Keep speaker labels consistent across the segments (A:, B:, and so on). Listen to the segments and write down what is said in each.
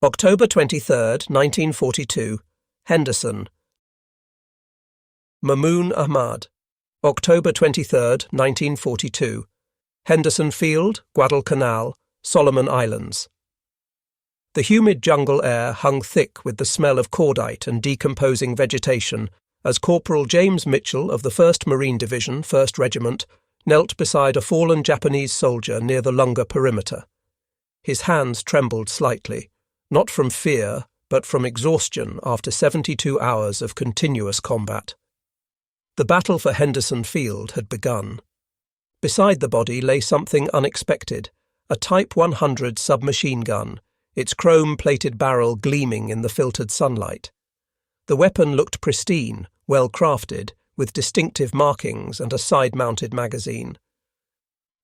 A: October 23, 1942, Henderson. Mamoon Ahmad. October 23, 1942, Henderson Field, Guadalcanal, Solomon Islands. The humid jungle air hung thick with the smell of cordite and decomposing vegetation as Corporal James Mitchell of the 1st Marine Division, 1st Regiment, knelt beside a fallen Japanese soldier near the Lunga perimeter. His hands trembled slightly, not from fear, but from exhaustion after 72 hours of continuous combat. The battle for Henderson Field had begun. Beside the body lay something unexpected, a Type 100 submachine gun, its chrome-plated barrel gleaming in the filtered sunlight. The weapon looked pristine, well-crafted, with distinctive markings and a side-mounted magazine.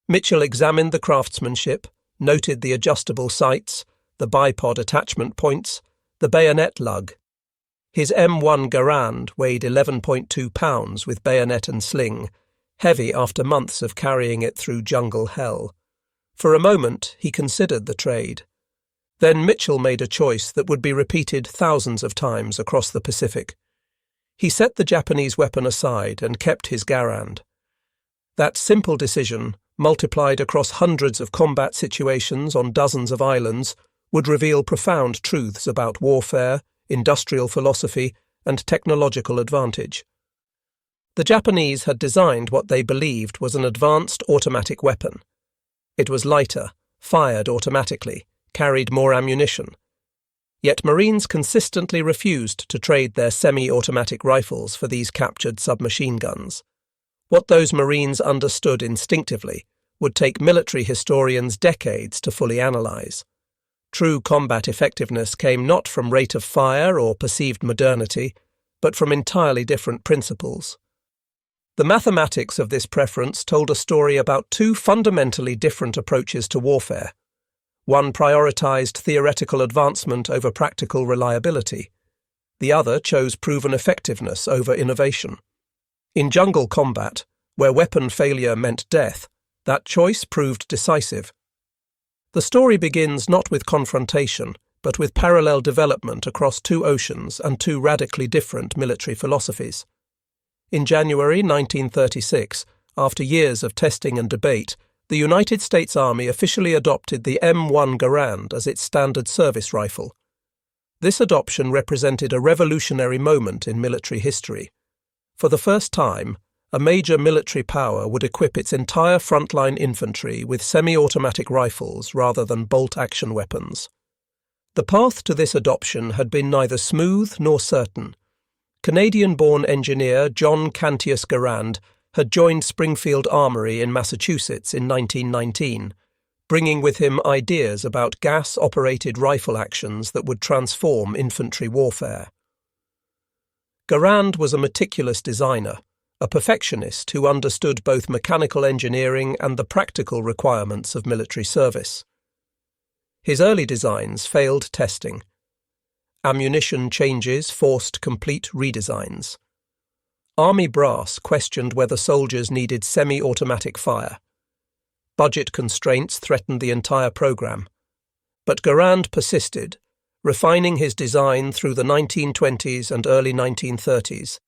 A: Mitchell examined the craftsmanship, noted the adjustable sights, the bipod attachment points, the bayonet lug. His M1 Garand weighed 11.2 pounds with bayonet and sling, heavy after months of carrying it through jungle hell. For a moment, he considered the trade. Then Mitchell made a choice that would be repeated thousands of times across the Pacific. He set the Japanese weapon aside and kept his Garand. That simple decision, multiplied across hundreds of combat situations on dozens of islands, would reveal profound truths about warfare, industrial philosophy, and technological advantage. The Japanese had designed what they believed was an advanced automatic weapon. It was lighter, fired automatically, carried more ammunition. Yet Marines consistently refused to trade their semi-automatic rifles for these captured submachine guns. What those Marines understood instinctively would take military historians decades to fully analyze. True combat effectiveness came not from rate of fire or perceived modernity, but from entirely different principles. The mathematics of this preference told a story about two fundamentally different approaches to warfare. One prioritized theoretical advancement over practical reliability. The other chose proven effectiveness over innovation. In jungle combat, where weapon failure meant death, that choice proved decisive. The story begins not with confrontation, but with parallel development across two oceans and two radically different military philosophies. In January 1936, after years of testing and debate, the United States Army officially adopted the M1 Garand as its standard service rifle. This adoption represented a revolutionary moment in military history. For the first time, a major military power would equip its entire frontline infantry with semi-automatic rifles rather than bolt-action weapons. The path to this adoption had been neither smooth nor certain. Canadian-born engineer John Cantius Garand had joined Springfield Armory in Massachusetts in 1919, bringing with him ideas about gas-operated rifle actions that would transform infantry warfare. Garand was a meticulous designer, a perfectionist who understood both mechanical engineering and the practical requirements of military service. His early designs failed testing. Ammunition changes forced complete redesigns. Army brass questioned whether soldiers needed semi-automatic fire. Budget constraints threatened the entire program. But Garand persisted, refining his design through the 1920s and early 1930s.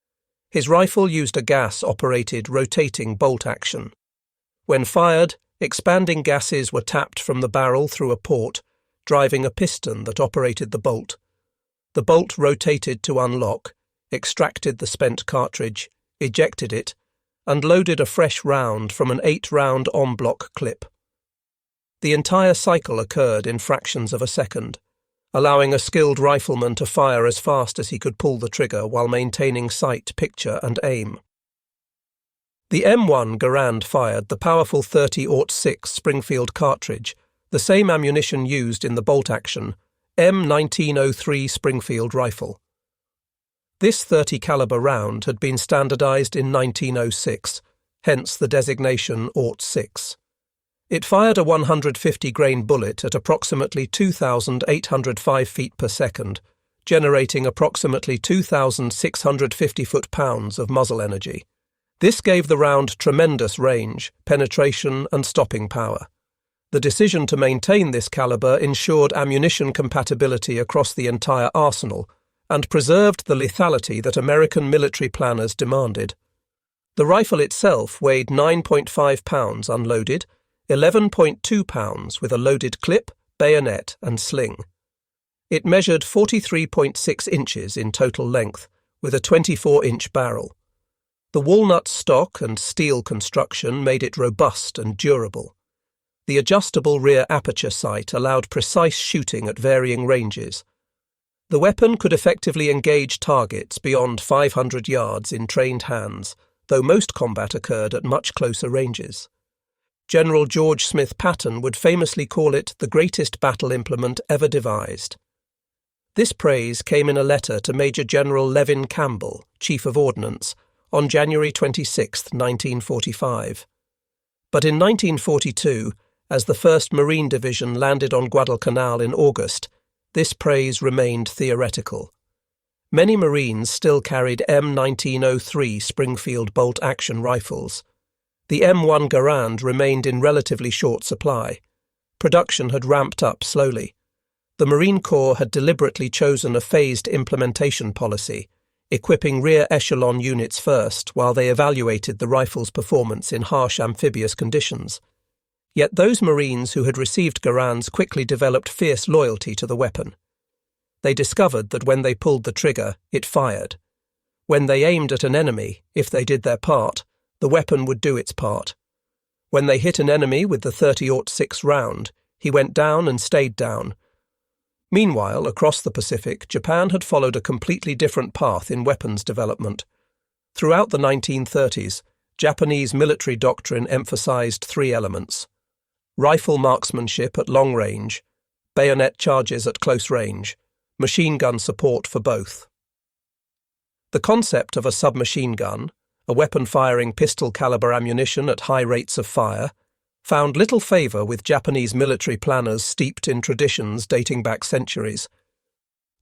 A: His rifle used a gas-operated rotating bolt action. When fired, expanding gases were tapped from the barrel through a port, driving a piston that operated the bolt. The bolt rotated to unlock, extracted the spent cartridge, ejected it, and loaded a fresh round from an 8-round en-bloc clip. The entire cycle occurred in fractions of a second, allowing a skilled rifleman to fire as fast as he could pull the trigger while maintaining sight, picture, and aim. The M1 Garand fired the powerful .30-06 Springfield cartridge, the same ammunition used in the bolt-action M1903 Springfield rifle. This .30 caliber round had been standardized in 1906, hence the designation .06. It fired a 150-grain bullet at approximately 2,805 feet per second, generating approximately 2,650 foot-pounds of muzzle energy. This gave the round tremendous range, penetration, and stopping power. The decision to maintain this caliber ensured ammunition compatibility across the entire arsenal and preserved the lethality that American military planners demanded. The rifle itself weighed 9.5 pounds unloaded, 11.2 pounds with a loaded clip, bayonet and sling. It measured 43.6 inches in total length, with a 24-inch barrel. The walnut stock and steel construction made it robust and durable. The adjustable rear aperture sight allowed precise shooting at varying ranges. The weapon could effectively engage targets beyond 500 yards in trained hands, though most combat occurred at much closer ranges. General George Smith Patton would famously call it the greatest battle implement ever devised. This praise came in a letter to Major General Levin Campbell, Chief of Ordnance, on January 26, 1945. But in 1942, as the 1st Marine Division landed on Guadalcanal in August, this praise remained theoretical. Many Marines still carried M1903 Springfield bolt-action rifles. The M1 Garand remained in relatively short supply. Production had ramped up slowly. The Marine Corps had deliberately chosen a phased implementation policy, equipping rear echelon units first while they evaluated the rifle's performance in harsh amphibious conditions. Yet those Marines who had received Garands quickly developed fierce loyalty to the weapon. They discovered that when they pulled the trigger, it fired. When they aimed at an enemy, if they did their part, the weapon would do its part. When they hit an enemy with the 30-06 round, he went down and stayed down. Meanwhile, across the Pacific, Japan had followed a completely different path in weapons development. Throughout the 1930s, Japanese military doctrine emphasized 3 elements: rifle marksmanship at long range, bayonet charges at close range, machine gun support for both. The concept of a submachine gun, a weapon firing pistol-caliber ammunition at high rates of fire, found little favour with Japanese military planners steeped in traditions dating back centuries.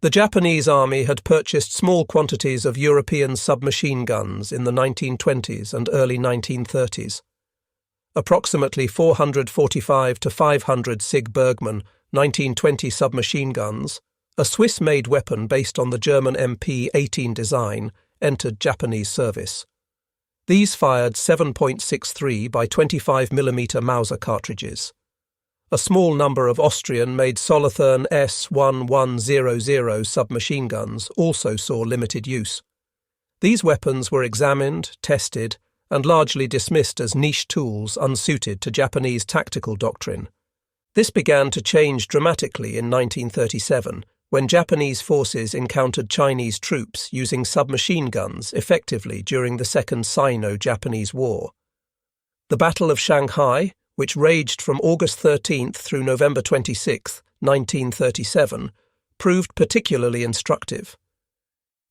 A: The Japanese army had purchased small quantities of European submachine guns in the 1920s and early 1930s. Approximately 445 to 500 Sig Bergmann 1920 submachine guns, a Swiss-made weapon based on the German MP-18 design, entered Japanese service. These fired 7.63 by 25mm Mauser cartridges. A small number of Austrian-made Solothurn S1100 submachine guns also saw limited use. These weapons were examined, tested, and largely dismissed as niche tools unsuited to Japanese tactical doctrine. This began to change dramatically in 1937, when Japanese forces encountered Chinese troops using submachine guns effectively during the Second Sino-Japanese War. The Battle of Shanghai, which raged from August 13th through November 26, 1937, proved particularly instructive.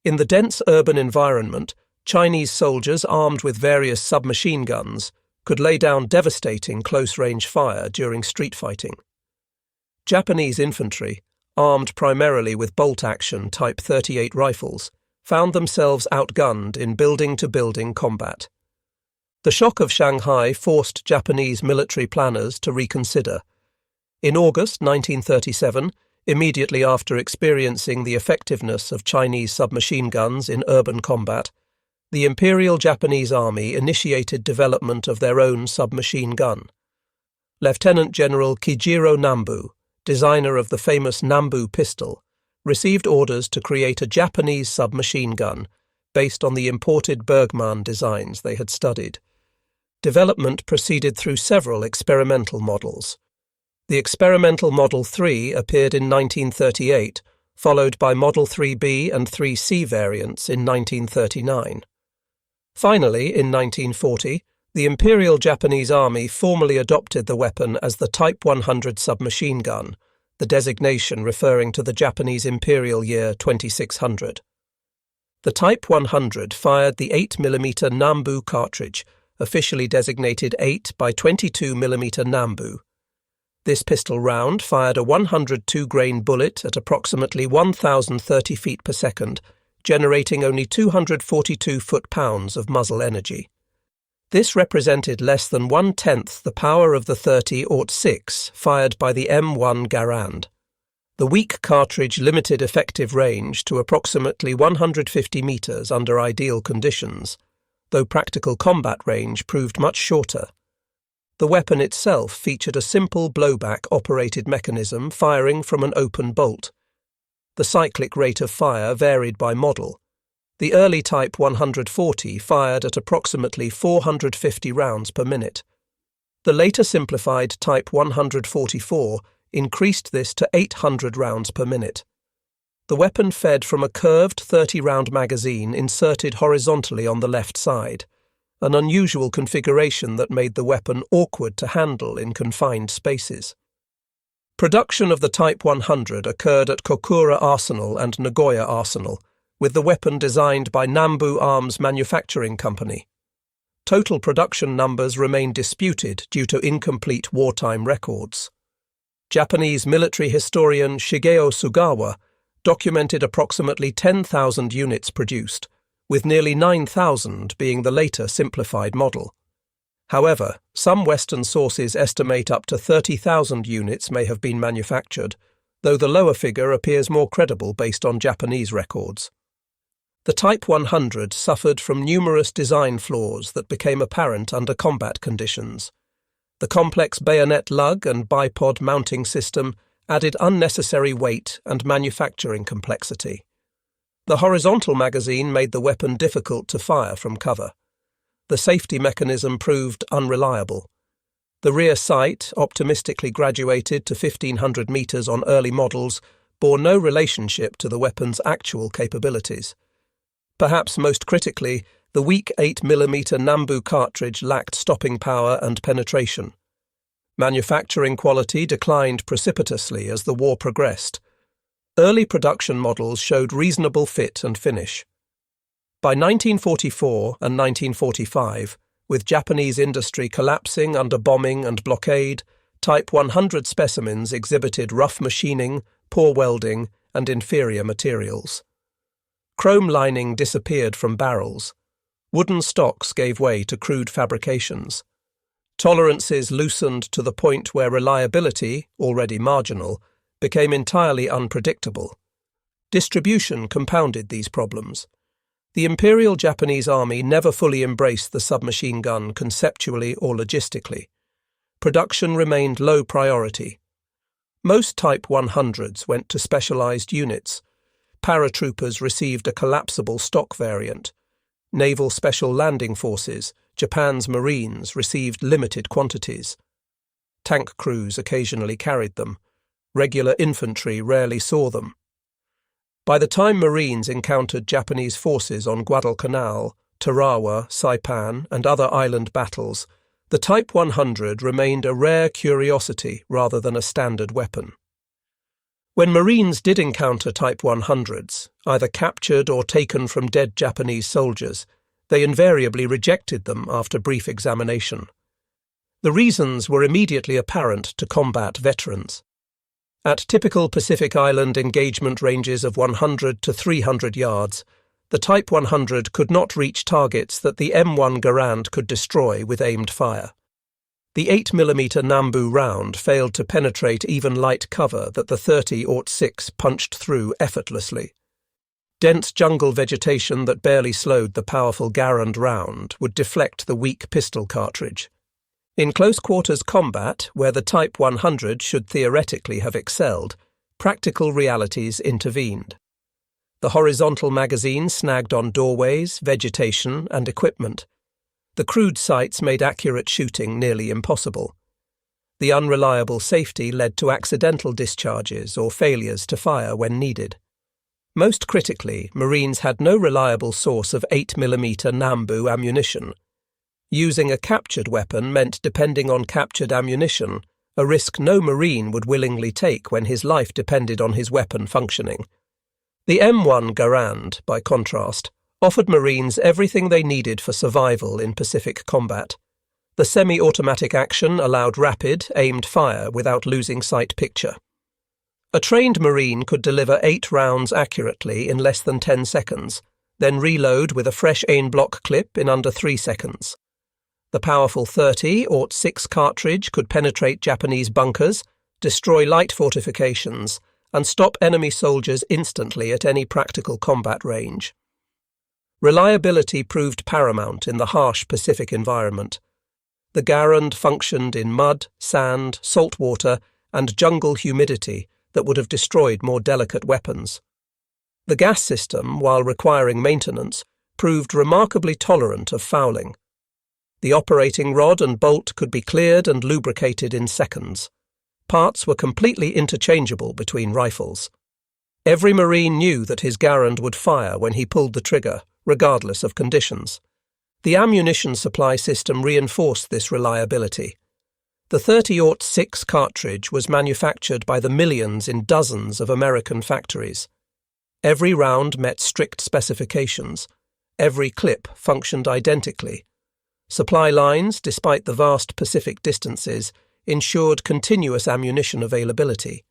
A: In the dense urban environment, Chinese soldiers armed with various submachine guns could lay down devastating close-range fire during street fighting. Japanese infantry, armed primarily with bolt-action Type 38 rifles, found themselves outgunned in building-to-building combat. The shock of Shanghai forced Japanese military planners to reconsider. In August 1937, immediately after experiencing the effectiveness of Chinese submachine guns in urban combat, the Imperial Japanese Army initiated development of their own submachine gun. Lieutenant General Kijiro Nambu, designer of the famous Nambu pistol, received orders to create a Japanese submachine gun based on the imported Bergmann designs they had studied. Development proceeded through several experimental models. The experimental Model 3 appeared in 1938, followed by Model 3B and 3C variants in 1939. Finally, in 1940, the Imperial Japanese Army formally adopted the weapon as the Type 100 submachine gun, the designation referring to the Japanese Imperial Year 2600. The Type 100 fired the 8mm Nambu cartridge, officially designated 8 by 22mm Nambu. This pistol round fired a 102-grain bullet at approximately 1,030 feet per second, generating only 242 foot-pounds of muzzle energy. This represented less than 1/10 the power of the 30-06 fired by the M1 Garand. The weak cartridge limited effective range to approximately 150 metres under ideal conditions, though practical combat range proved much shorter. The weapon itself featured a simple blowback-operated mechanism firing from an open bolt. The cyclic rate of fire varied by model. The early Type 140 fired at approximately 450 rounds per minute. The later simplified Type 144 increased this to 800 rounds per minute. The weapon fed from a curved 30-round magazine inserted horizontally on the left side, an unusual configuration that made the weapon awkward to handle in confined spaces. Production of the Type 100 occurred at Kokura Arsenal and Nagoya Arsenal, with the weapon designed by Nambu Arms Manufacturing Company. Total production numbers remain disputed due to incomplete wartime records. Japanese military historian Shigeo Sugawa documented approximately 10,000 units produced, with nearly 9,000 being the later simplified model. However, some Western sources estimate up to 30,000 units may have been manufactured, though the lower figure appears more credible based on Japanese records. The Type 100 suffered from numerous design flaws that became apparent under combat conditions. The complex bayonet lug and bipod mounting system added unnecessary weight and manufacturing complexity. The horizontal magazine made the weapon difficult to fire from cover. The safety mechanism proved unreliable. The rear sight, optimistically graduated to 1,500 metres on early models, bore no relationship to the weapon's actual capabilities. Perhaps most critically, the weak 8mm Nambu cartridge lacked stopping power and penetration. Manufacturing quality declined precipitously as the war progressed. Early production models showed reasonable fit and finish. By 1944 and 1945, with Japanese industry collapsing under bombing and blockade, Type 100 specimens exhibited rough machining, poor welding, and inferior materials. Chrome lining disappeared from barrels. Wooden stocks gave way to crude fabrications. Tolerances loosened to the point where reliability, already marginal, became entirely unpredictable. Distribution compounded these problems. The Imperial Japanese Army never fully embraced the submachine gun conceptually or logistically. Production remained low priority. Most Type 100s went to specialized units. Paratroopers received a collapsible stock variant. Naval Special Landing Forces, Japan's Marines, received limited quantities. Tank crews occasionally carried them. Regular infantry rarely saw them. By the time Marines encountered Japanese forces on Guadalcanal, Tarawa, Saipan, and other island battles, the Type 100 remained a rare curiosity rather than a standard weapon. When Marines did encounter Type 100s, either captured or taken from dead Japanese soldiers, they invariably rejected them after brief examination. The reasons were immediately apparent to combat veterans. At typical Pacific Island engagement ranges of 100 to 300 yards, the Type 100 could not reach targets that the M1 Garand could destroy with aimed fire. The 8mm Nambu round failed to penetrate even light cover that the 30-06 punched through effortlessly. Dense jungle vegetation that barely slowed the powerful Garand round would deflect the weak pistol cartridge. In close-quarters combat, where the Type 100 should theoretically have excelled, practical realities intervened. The horizontal magazine snagged on doorways, vegetation, and equipment. The crude sights made accurate shooting nearly impossible. The unreliable safety led to accidental discharges or failures to fire when needed. Most critically, Marines had no reliable source of 8mm Nambu ammunition. Using a captured weapon meant depending on captured ammunition, a risk no Marine would willingly take when his life depended on his weapon functioning. The M1 Garand, by contrast, offered Marines everything they needed for survival in Pacific combat. The semi-automatic action allowed rapid, aimed fire without losing sight picture. A trained Marine could deliver 8 rounds accurately in less than 10 seconds, then reload with a fresh aim block clip in under 3 seconds. The powerful 30-06 cartridge could penetrate Japanese bunkers, destroy light fortifications, and stop enemy soldiers instantly at any practical combat range. Reliability proved paramount in the harsh Pacific environment. The Garand functioned in mud, sand, salt water, and jungle humidity that would have destroyed more delicate weapons. The gas system, while requiring maintenance, proved remarkably tolerant of fouling. The operating rod and bolt could be cleared and lubricated in seconds. Parts were completely interchangeable between rifles. Every Marine knew that his Garand would fire when he pulled the trigger, regardless of conditions. The ammunition supply system reinforced this reliability. The 30-06 cartridge was manufactured by the millions in dozens of American factories. Every round met strict specifications. Every clip functioned identically. Supply lines, despite the vast Pacific distances, ensured continuous ammunition availability.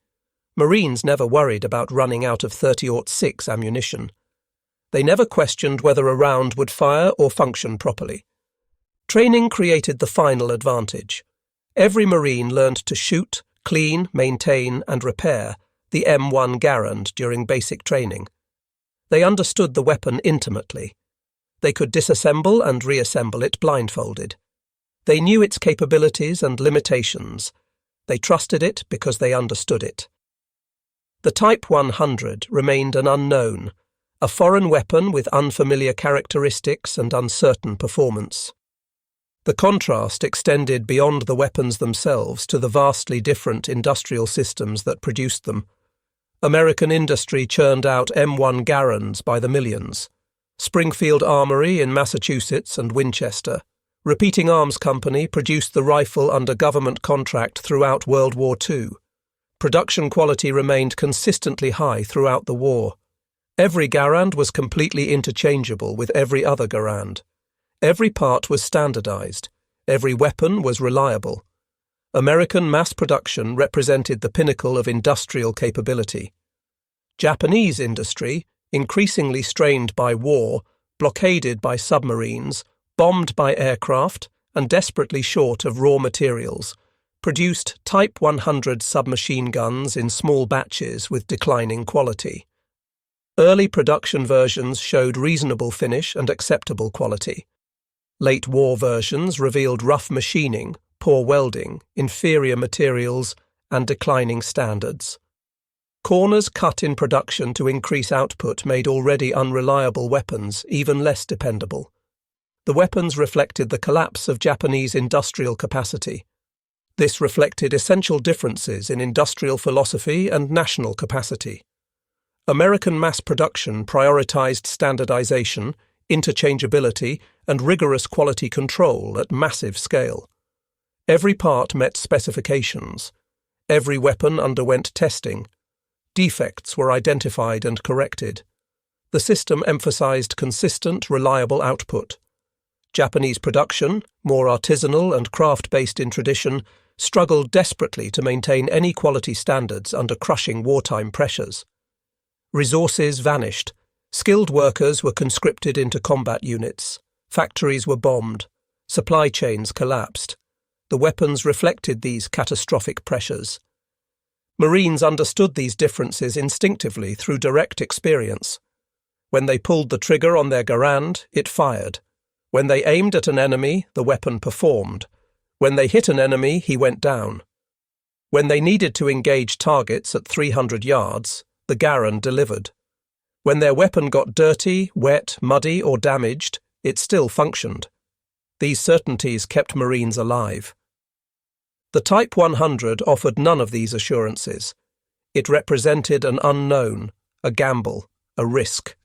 A: Marines never worried about running out of 30-06 ammunition. They never questioned whether a round would fire or function properly. Training created the final advantage. Every Marine learned to shoot, clean, maintain, and repair the M1 Garand during basic training. They understood the weapon intimately. They could disassemble and reassemble it blindfolded. They knew its capabilities and limitations. They trusted it because they understood it. The Type 100 remained an unknown, a foreign weapon with unfamiliar characteristics and uncertain performance. The contrast extended beyond the weapons themselves to the vastly different industrial systems that produced them. American industry churned out M1 Garands by the millions. Springfield Armory in Massachusetts and Winchester. Repeating Arms Company produced the rifle under government contract throughout World War II. Production quality remained consistently high throughout the war. Every Garand was completely interchangeable with every other Garand. Every part was standardized. Every weapon was reliable. American mass production represented the pinnacle of industrial capability. Japanese industry, increasingly strained by war, blockaded by submarines, bombed by aircraft, and desperately short of raw materials, produced Type 100 submachine guns in small batches with declining quality. Early production versions showed reasonable finish and acceptable quality. Late war versions revealed rough machining, poor welding, inferior materials, and declining standards. Corners cut in production to increase output made already unreliable weapons even less dependable. The weapons reflected the collapse of Japanese industrial capacity. This reflected essential differences in industrial philosophy and national capacity. American mass production prioritized standardization, interchangeability, and rigorous quality control at massive scale. Every part met specifications. Every weapon underwent testing. Defects were identified and corrected. The system emphasized consistent, reliable output. Japanese production, more artisanal and craft-based in tradition, struggled desperately to maintain any quality standards under crushing wartime pressures. Resources vanished. Skilled workers were conscripted into combat units. Factories were bombed. Supply chains collapsed. The weapons reflected these catastrophic pressures. Marines understood these differences instinctively through direct experience. When they pulled the trigger on their Garand, it fired. When they aimed at an enemy, the weapon performed. When they hit an enemy, he went down. When they needed to engage targets at 300 yards, the Garand delivered. When their weapon got dirty, wet, muddy, or damaged, it still functioned. These certainties kept Marines alive. The Type 100 offered none of these assurances. It represented an unknown, a gamble, a risk.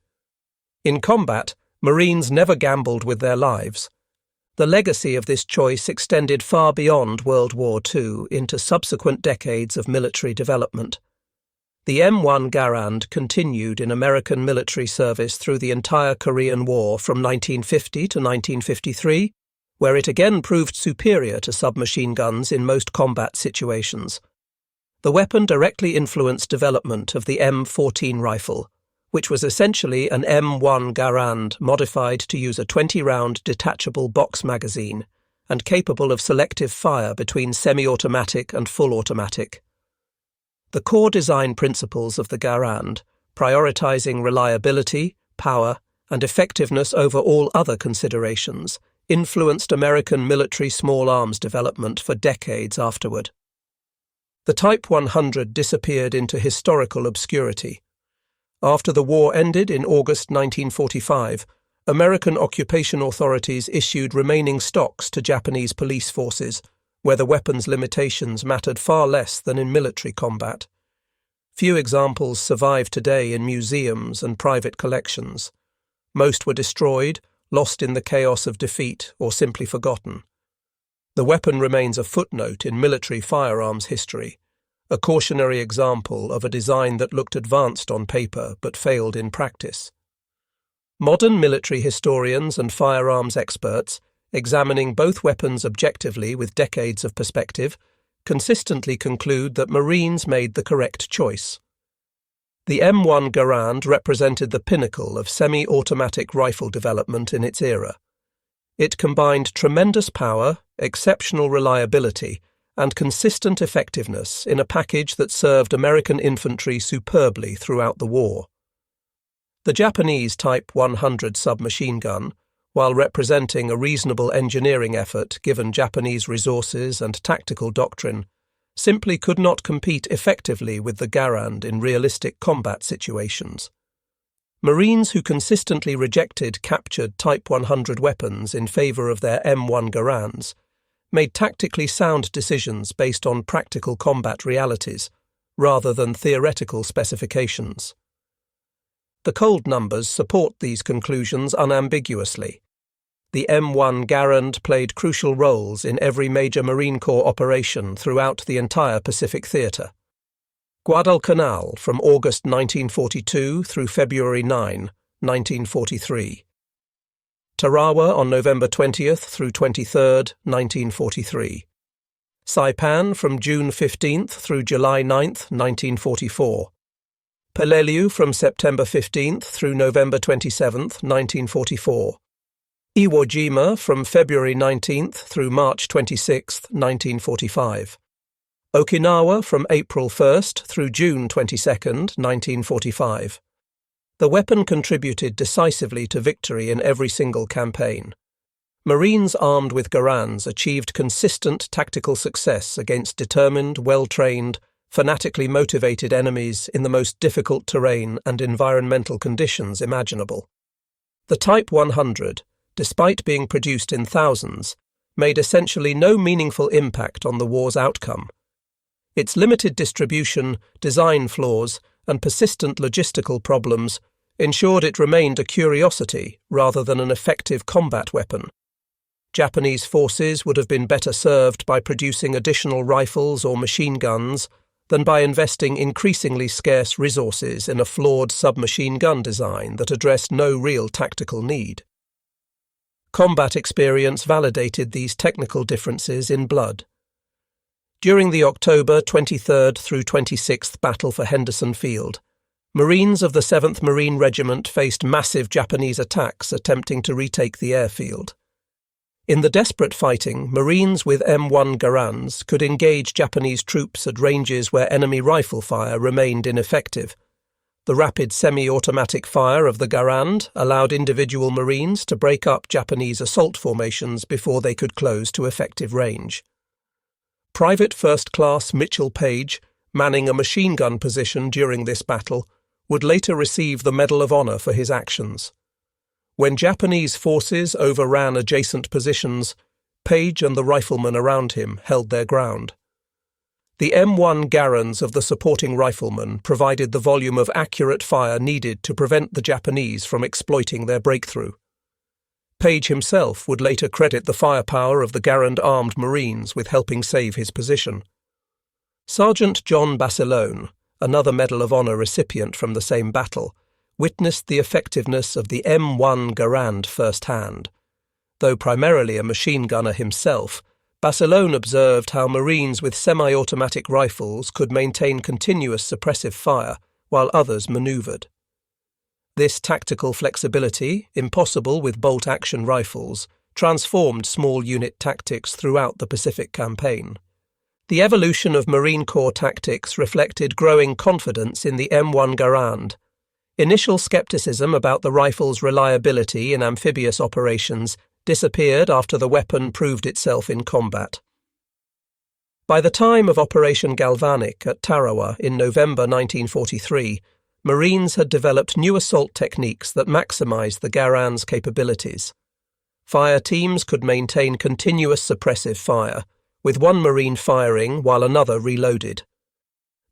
A: In combat, Marines never gambled with their lives. The legacy of this choice extended far beyond World War II into subsequent decades of military development. The M1 Garand continued in American military service through the entire Korean War from 1950 to 1953, where it again proved superior to submachine guns in most combat situations. The weapon directly influenced development of the M14 rifle, which was essentially an M1 Garand modified to use a 20-round detachable box magazine and capable of selective fire between semi-automatic and full automatic. The core design principles of the Garand, prioritizing reliability, power, and effectiveness over all other considerations, influenced American military small arms development for decades afterward. The Type 100 disappeared into historical obscurity. After the war ended in August 1945, American occupation authorities issued remaining stocks to Japanese police forces, where the weapons limitations mattered far less than in military combat. Few examples survive today in museums and private collections. Most were destroyed, lost in the chaos of defeat, or simply forgotten. The weapon remains a footnote in military firearms history, a cautionary example of a design that looked advanced on paper but failed in practice. Modern military historians and firearms experts, examining both weapons objectively with decades of perspective, consistently conclude that Marines made the correct choice. The M1 Garand represented the pinnacle of semi-automatic rifle development in its era. It combined tremendous power, exceptional reliability, and consistent effectiveness in a package that served American infantry superbly throughout the war. The Japanese Type 100 submachine gun, while representing a reasonable engineering effort given Japanese resources and tactical doctrine, simply could not compete effectively with the Garand in realistic combat situations. Marines who consistently rejected captured Type 100 weapons in favour of their M1 Garands made tactically sound decisions based on practical combat realities, rather than theoretical specifications. The cold numbers support these conclusions unambiguously. The M1 Garand played crucial roles in every major Marine Corps operation throughout the entire Pacific Theatre. Guadalcanal from August 1942 through February 9, 1943. Tarawa on November 20th through 23rd, 1943. Saipan from June 15th through July 9th, 1944. Peleliu from September 15th through November 27th, 1944. Iwo Jima from February 19th through March 26th, 1945. Okinawa from April 1st through June 22nd, 1945. The weapon contributed decisively to victory in every single campaign. Marines armed with Garands achieved consistent tactical success against determined, well-trained, fanatically motivated enemies in the most difficult terrain and environmental conditions imaginable. The Type 100, despite being produced in thousands, made essentially no meaningful impact on the war's outcome. Its limited distribution, design flaws, and persistent logistical problems ensured it remained a curiosity rather than an effective combat weapon. Japanese forces would have been better served by producing additional rifles or machine guns than by investing increasingly scarce resources in a flawed submachine gun design that addressed no real tactical need. Combat experience validated these technical differences in blood. During the October 23rd through 26th battle for Henderson Field, Marines of the 7th Marine Regiment faced massive Japanese attacks attempting to retake the airfield. In the desperate fighting, Marines with M1 Garands could engage Japanese troops at ranges where enemy rifle fire remained ineffective. The rapid semi-automatic fire of the Garand allowed individual Marines to break up Japanese assault formations before they could close to effective range. Private First Class Mitchell Paige, manning a machine gun position during this battle, would later receive the Medal of Honor for his actions. When Japanese forces overran adjacent positions, Paige and the riflemen around him held their ground. The M1 Garands of the supporting riflemen provided the volume of accurate fire needed to prevent the Japanese from exploiting their breakthrough. Paige himself would later credit the firepower of the Garand-armed Marines with helping save his position. Sergeant John Basilone, another Medal of Honor recipient from the same battle, witnessed the effectiveness of the M1 Garand firsthand. Though primarily a machine gunner himself, Basilone observed how Marines with semi-automatic rifles could maintain continuous suppressive fire while others manoeuvred. This tactical flexibility, impossible with bolt-action rifles, transformed small unit tactics throughout the Pacific Campaign. The evolution of Marine Corps tactics reflected growing confidence in the M1 Garand. Initial skepticism about the rifle's reliability in amphibious operations disappeared after the weapon proved itself in combat. By the time of Operation Galvanic at Tarawa in November 1943, Marines had developed new assault techniques that maximized the Garand's capabilities. Fire teams could maintain continuous suppressive fire, with one Marine firing while another reloaded.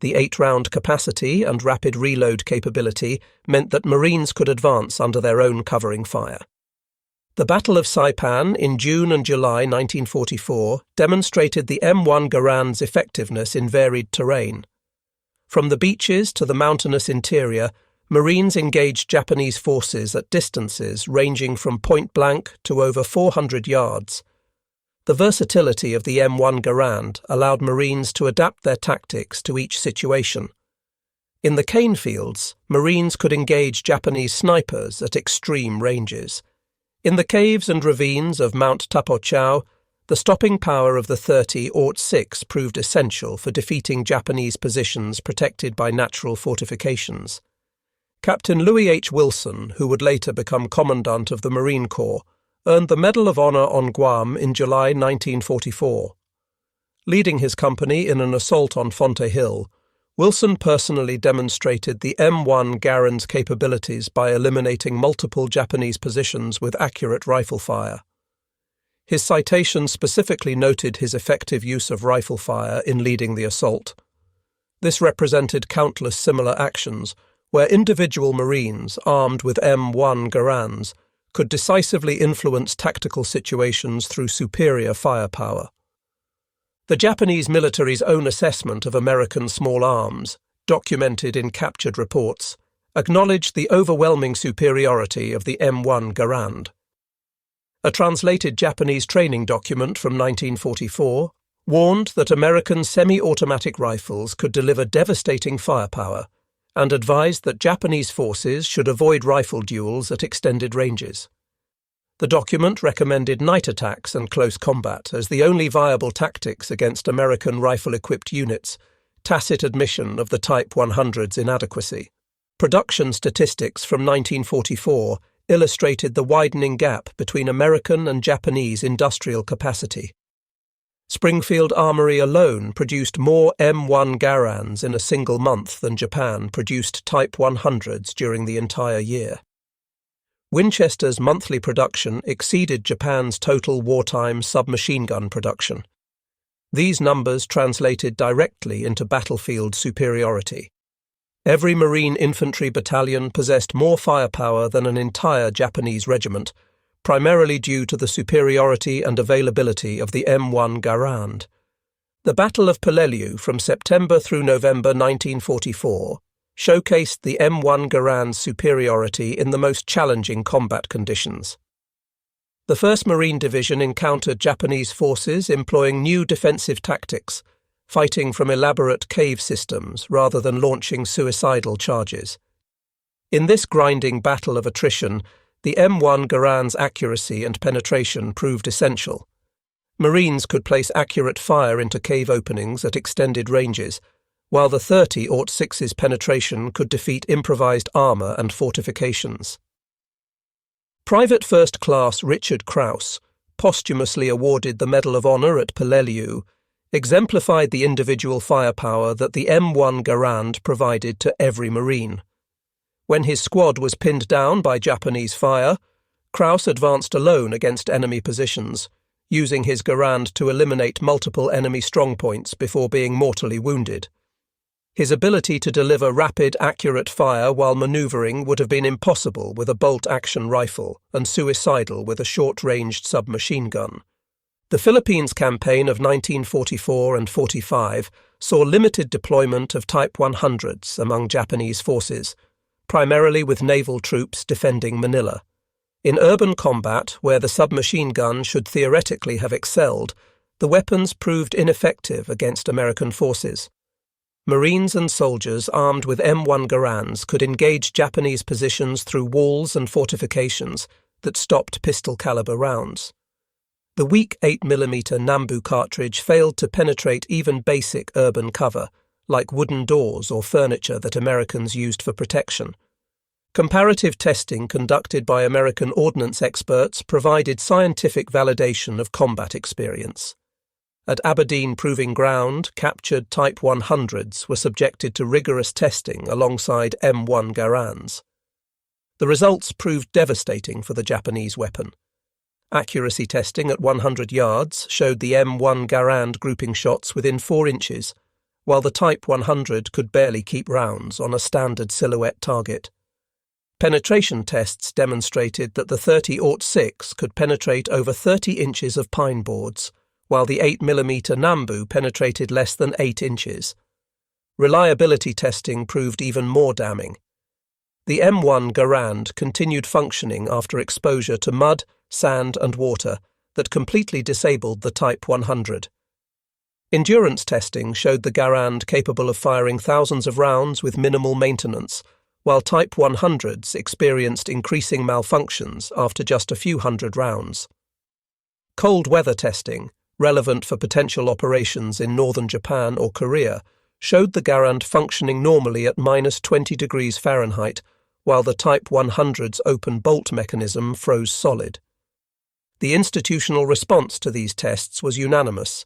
A: The 8-round capacity and rapid reload capability meant that Marines could advance under their own covering fire. The Battle of Saipan in June and July 1944 demonstrated the M1 Garand's effectiveness in varied terrain. From the beaches to the mountainous interior, Marines engaged Japanese forces at distances ranging from point-blank to over 400 yards. The versatility of the M1 Garand allowed Marines to adapt their tactics to each situation. In the cane fields, Marines could engage Japanese snipers at extreme ranges. In the caves and ravines of Mount Tapochau, the stopping power of the 30-06 proved essential for defeating Japanese positions protected by natural fortifications. Captain Louis H. Wilson, who would later become Commandant of the Marine Corps, earned the Medal of Honor on Guam in July 1944. Leading his company in an assault on Fonte Hill, Wilson personally demonstrated the M1 Garand's capabilities by eliminating multiple Japanese positions with accurate rifle fire. His citation specifically noted his effective use of rifle fire in leading the assault. This represented countless similar actions where individual Marines armed with M1 Garands could decisively influence tactical situations through superior firepower. The Japanese military's own assessment of American small arms, documented in captured reports, acknowledged the overwhelming superiority of the M1 Garand. A translated Japanese training document from 1944 warned that American semi-automatic rifles could deliver devastating firepower and advised that Japanese forces should avoid rifle duels at extended ranges. The document recommended night attacks and close combat as the only viable tactics against American rifle-equipped units, tacit admission of the Type 100's inadequacy. Production statistics from 1944 illustrated the widening gap between American and Japanese industrial capacity. Springfield Armory alone produced more M1 Garands in a single month than Japan produced Type 100s during the entire year. Winchester's monthly production exceeded Japan's total wartime submachine gun production. These numbers translated directly into battlefield superiority. Every Marine infantry battalion possessed more firepower than an entire Japanese regiment, primarily due to the superiority and availability of the M1 Garand. The Battle of Peleliu from September through November 1944 showcased the M1 Garand's superiority in the most challenging combat conditions. The 1st Marine Division encountered Japanese forces employing new defensive tactics, fighting from elaborate cave systems rather than launching suicidal charges. In this grinding battle of attrition, the M1 Garand's accuracy and penetration proved essential. Marines could place accurate fire into cave openings at extended ranges, while the 30-06's penetration could defeat improvised armour and fortifications. Private First Class Richard Krause, posthumously awarded the Medal of Honor at Peleliu, exemplified the individual firepower that the M1 Garand provided to every Marine. When his squad was pinned down by Japanese fire, Krause advanced alone against enemy positions, using his Garand to eliminate multiple enemy strongpoints before being mortally wounded. His ability to deliver rapid, accurate fire while manoeuvring would have been impossible with a bolt-action rifle and suicidal with a short-ranged submachine gun. The Philippines campaign of 1944 and 45 saw limited deployment of Type 100s among Japanese forces, primarily with naval troops defending Manila. In urban combat, where the submachine gun should theoretically have excelled, the weapons proved ineffective against American forces. Marines and soldiers armed with M1 Garands could engage Japanese positions through walls and fortifications that stopped pistol-caliber rounds. The weak 8mm Nambu cartridge failed to penetrate even basic urban cover, like wooden doors or furniture that Americans used for protection. Comparative testing conducted by American ordnance experts provided scientific validation of combat experience. At Aberdeen Proving Ground, captured Type 100s were subjected to rigorous testing alongside M1 Garands. The results proved devastating for the Japanese weapon. Accuracy testing at 100 yards showed the M1 Garand grouping shots within 4 inches, while the Type 100 could barely keep rounds on a standard silhouette target. Penetration tests demonstrated that the 30-06 could penetrate over 30 inches of pine boards, while the 8mm Nambu penetrated less than 8 inches. Reliability testing proved even more damning. The M1 Garand continued functioning after exposure to mud, sand and water that completely disabled the Type 100. Endurance testing showed the Garand capable of firing thousands of rounds with minimal maintenance, while Type 100s experienced increasing malfunctions after just a few hundred rounds. Cold weather testing, relevant for potential operations in northern Japan or Korea, showed the Garand functioning normally at -20 degrees Fahrenheit, while the Type 100's open bolt mechanism froze solid. The institutional response to these tests was unanimous.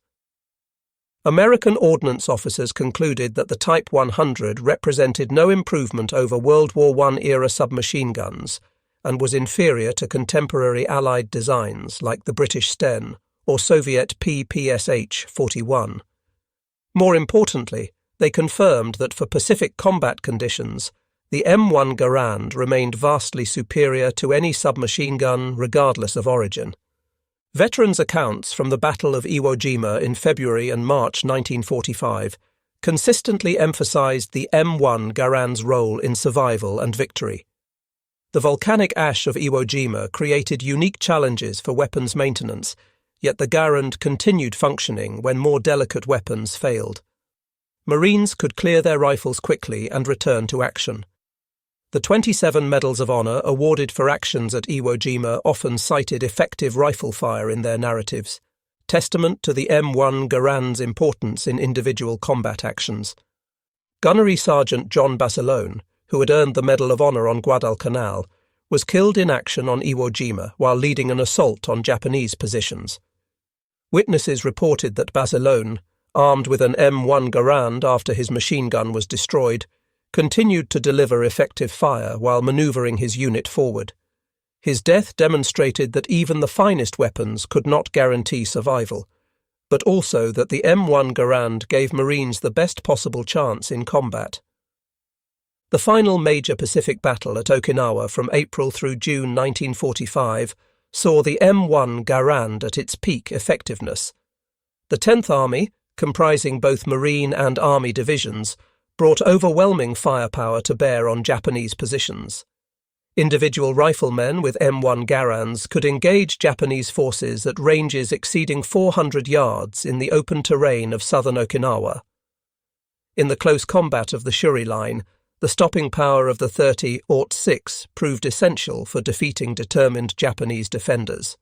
A: American ordnance officers concluded that the Type 100 represented no improvement over World War I-era submachine guns and was inferior to contemporary Allied designs like the British Sten or Soviet PPSH-41. More importantly, they confirmed that for Pacific combat conditions, the M1 Garand remained vastly superior to any submachine gun regardless of origin. Veterans' accounts from the Battle of Iwo Jima in February and March 1945 consistently emphasized the M1 Garand's role in survival and victory. The volcanic ash of Iwo Jima created unique challenges for weapons maintenance, yet the Garand continued functioning when more delicate weapons failed. Marines could clear their rifles quickly and return to action. The 27 Medals of Honor awarded for actions at Iwo Jima often cited effective rifle fire in their narratives, testament to the M1 Garand's importance in individual combat actions. Gunnery Sergeant John Basilone, who had earned the Medal of Honor on Guadalcanal, was killed in action on Iwo Jima while leading an assault on Japanese positions. Witnesses reported that Basilone, armed with an M1 Garand after his machine gun was destroyed, continued to deliver effective fire while maneuvering his unit forward. His death demonstrated that even the finest weapons could not guarantee survival, but also that the M1 Garand gave Marines the best possible chance in combat. The final major Pacific battle at Okinawa from April through June 1945 saw the M1 Garand at its peak effectiveness. The 10th Army, comprising both Marine and Army divisions, brought overwhelming firepower to bear on Japanese positions. Individual riflemen with M1 Garands could engage Japanese forces at ranges exceeding 400 yards in the open terrain of southern Okinawa. In the close combat of the Shuri Line, the stopping power of the 30-06 proved essential for defeating determined Japanese defenders.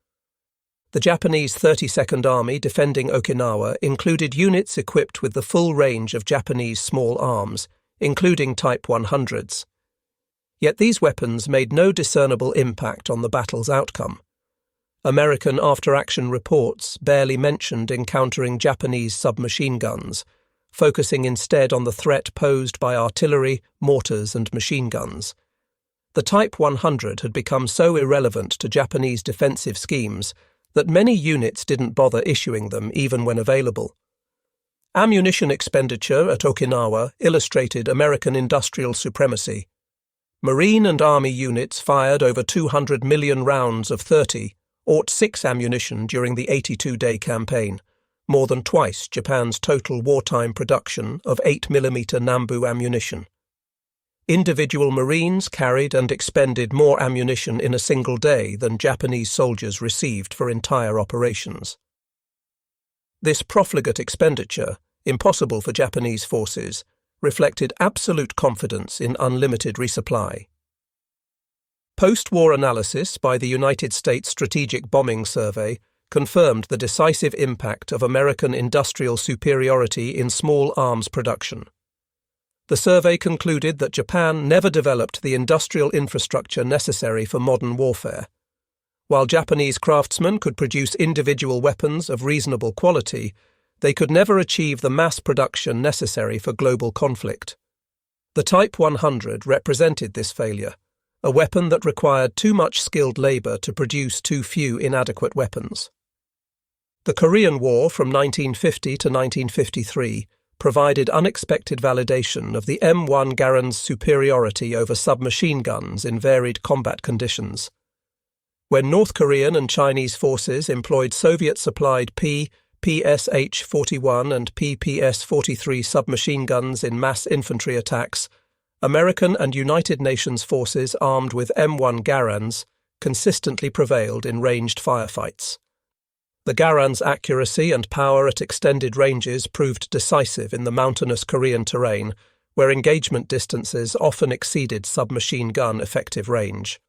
A: The Japanese 32nd Army defending Okinawa included units equipped with the full range of Japanese small arms, including Type 100s. Yet these weapons made no discernible impact on the battle's outcome. American after-action reports barely mentioned encountering Japanese submachine guns, focusing instead on the threat posed by artillery, mortars and machine guns. The Type 100 had become so irrelevant to Japanese defensive schemes that many units didn't bother issuing them even when available. Ammunition expenditure at Okinawa illustrated American industrial supremacy. Marine and Army units fired over 200 million rounds of 30-06 ammunition during the 82-day campaign, more than twice Japan's total wartime production of 8mm Nambu ammunition. Individual Marines carried and expended more ammunition in a single day than Japanese soldiers received for entire operations. This profligate expenditure, impossible for Japanese forces, reflected absolute confidence in unlimited resupply. Post-war analysis by the United States Strategic Bombing Survey confirmed the decisive impact of American industrial superiority in small arms production. The survey concluded that Japan never developed the industrial infrastructure necessary for modern warfare. While Japanese craftsmen could produce individual weapons of reasonable quality, they could never achieve the mass production necessary for global conflict. The Type 100 represented this failure, a weapon that required too much skilled labour to produce too few inadequate weapons. The Korean War from 1950 to 1953 provided unexpected validation of the M1 Garand's superiority over submachine guns in varied combat conditions. When North Korean and Chinese forces employed Soviet-supplied PSH-41 and PPS-43 submachine guns in mass infantry attacks, American and United Nations forces armed with M1 Garands consistently prevailed in ranged firefights. The Garand's accuracy and power at extended ranges proved decisive in the mountainous Korean terrain, where engagement distances often exceeded submachine gun effective range.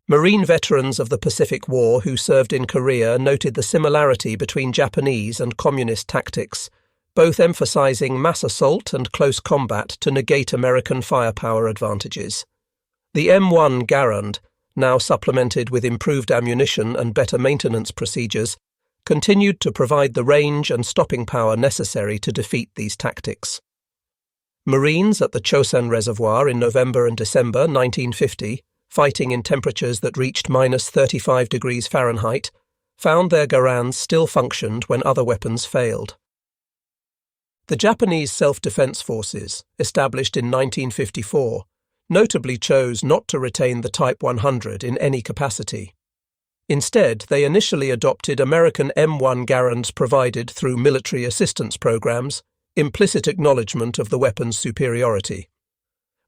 A: Marine veterans of the Pacific War who served in Korea noted the similarity between Japanese and Communist tactics, both emphasizing mass assault and close combat to negate American firepower advantages. The M1 Garand, now supplemented with improved ammunition and better maintenance procedures, continued to provide the range and stopping power necessary to defeat these tactics. Marines at the Chosin Reservoir in November and December 1950, fighting in temperatures that reached -35 degrees Fahrenheit, found their Garands still functioned when other weapons failed. The Japanese Self-Defense Forces, established in 1954, notably chose not to retain the Type 100 in any capacity. Instead, they initially adopted American M1 Garands provided through military assistance programs, implicit acknowledgement of the weapon's superiority.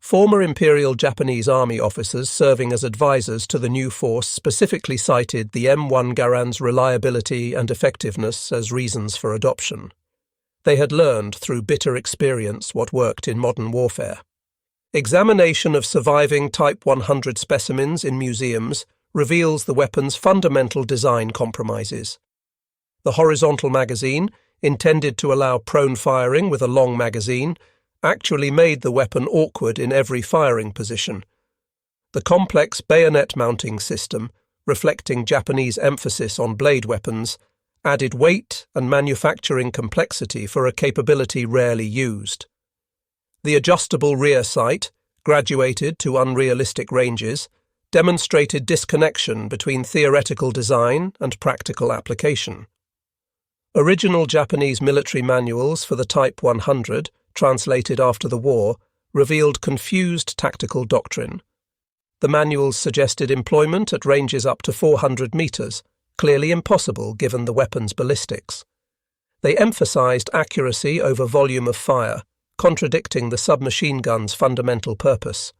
A: Former Imperial Japanese Army officers serving as advisors to the new force specifically cited the M1 Garand's reliability and effectiveness as reasons for adoption. They had learned through bitter experience what worked in modern warfare. Examination of surviving Type 100 specimens in museums reveals the weapon's fundamental design compromises. The horizontal magazine, intended to allow prone firing with a long magazine, actually made the weapon awkward in every firing position. The complex bayonet mounting system, reflecting Japanese emphasis on blade weapons, added weight and manufacturing complexity for a capability rarely used. The adjustable rear sight, graduated to unrealistic ranges, demonstrated disconnection between theoretical design and practical application. Original Japanese military manuals for the Type 100, translated after the war, revealed confused tactical doctrine. The manuals suggested employment at ranges up to 400 meters, clearly impossible given the weapon's ballistics. They emphasized accuracy over volume of fire, contradicting the submachine gun's fundamental purpose.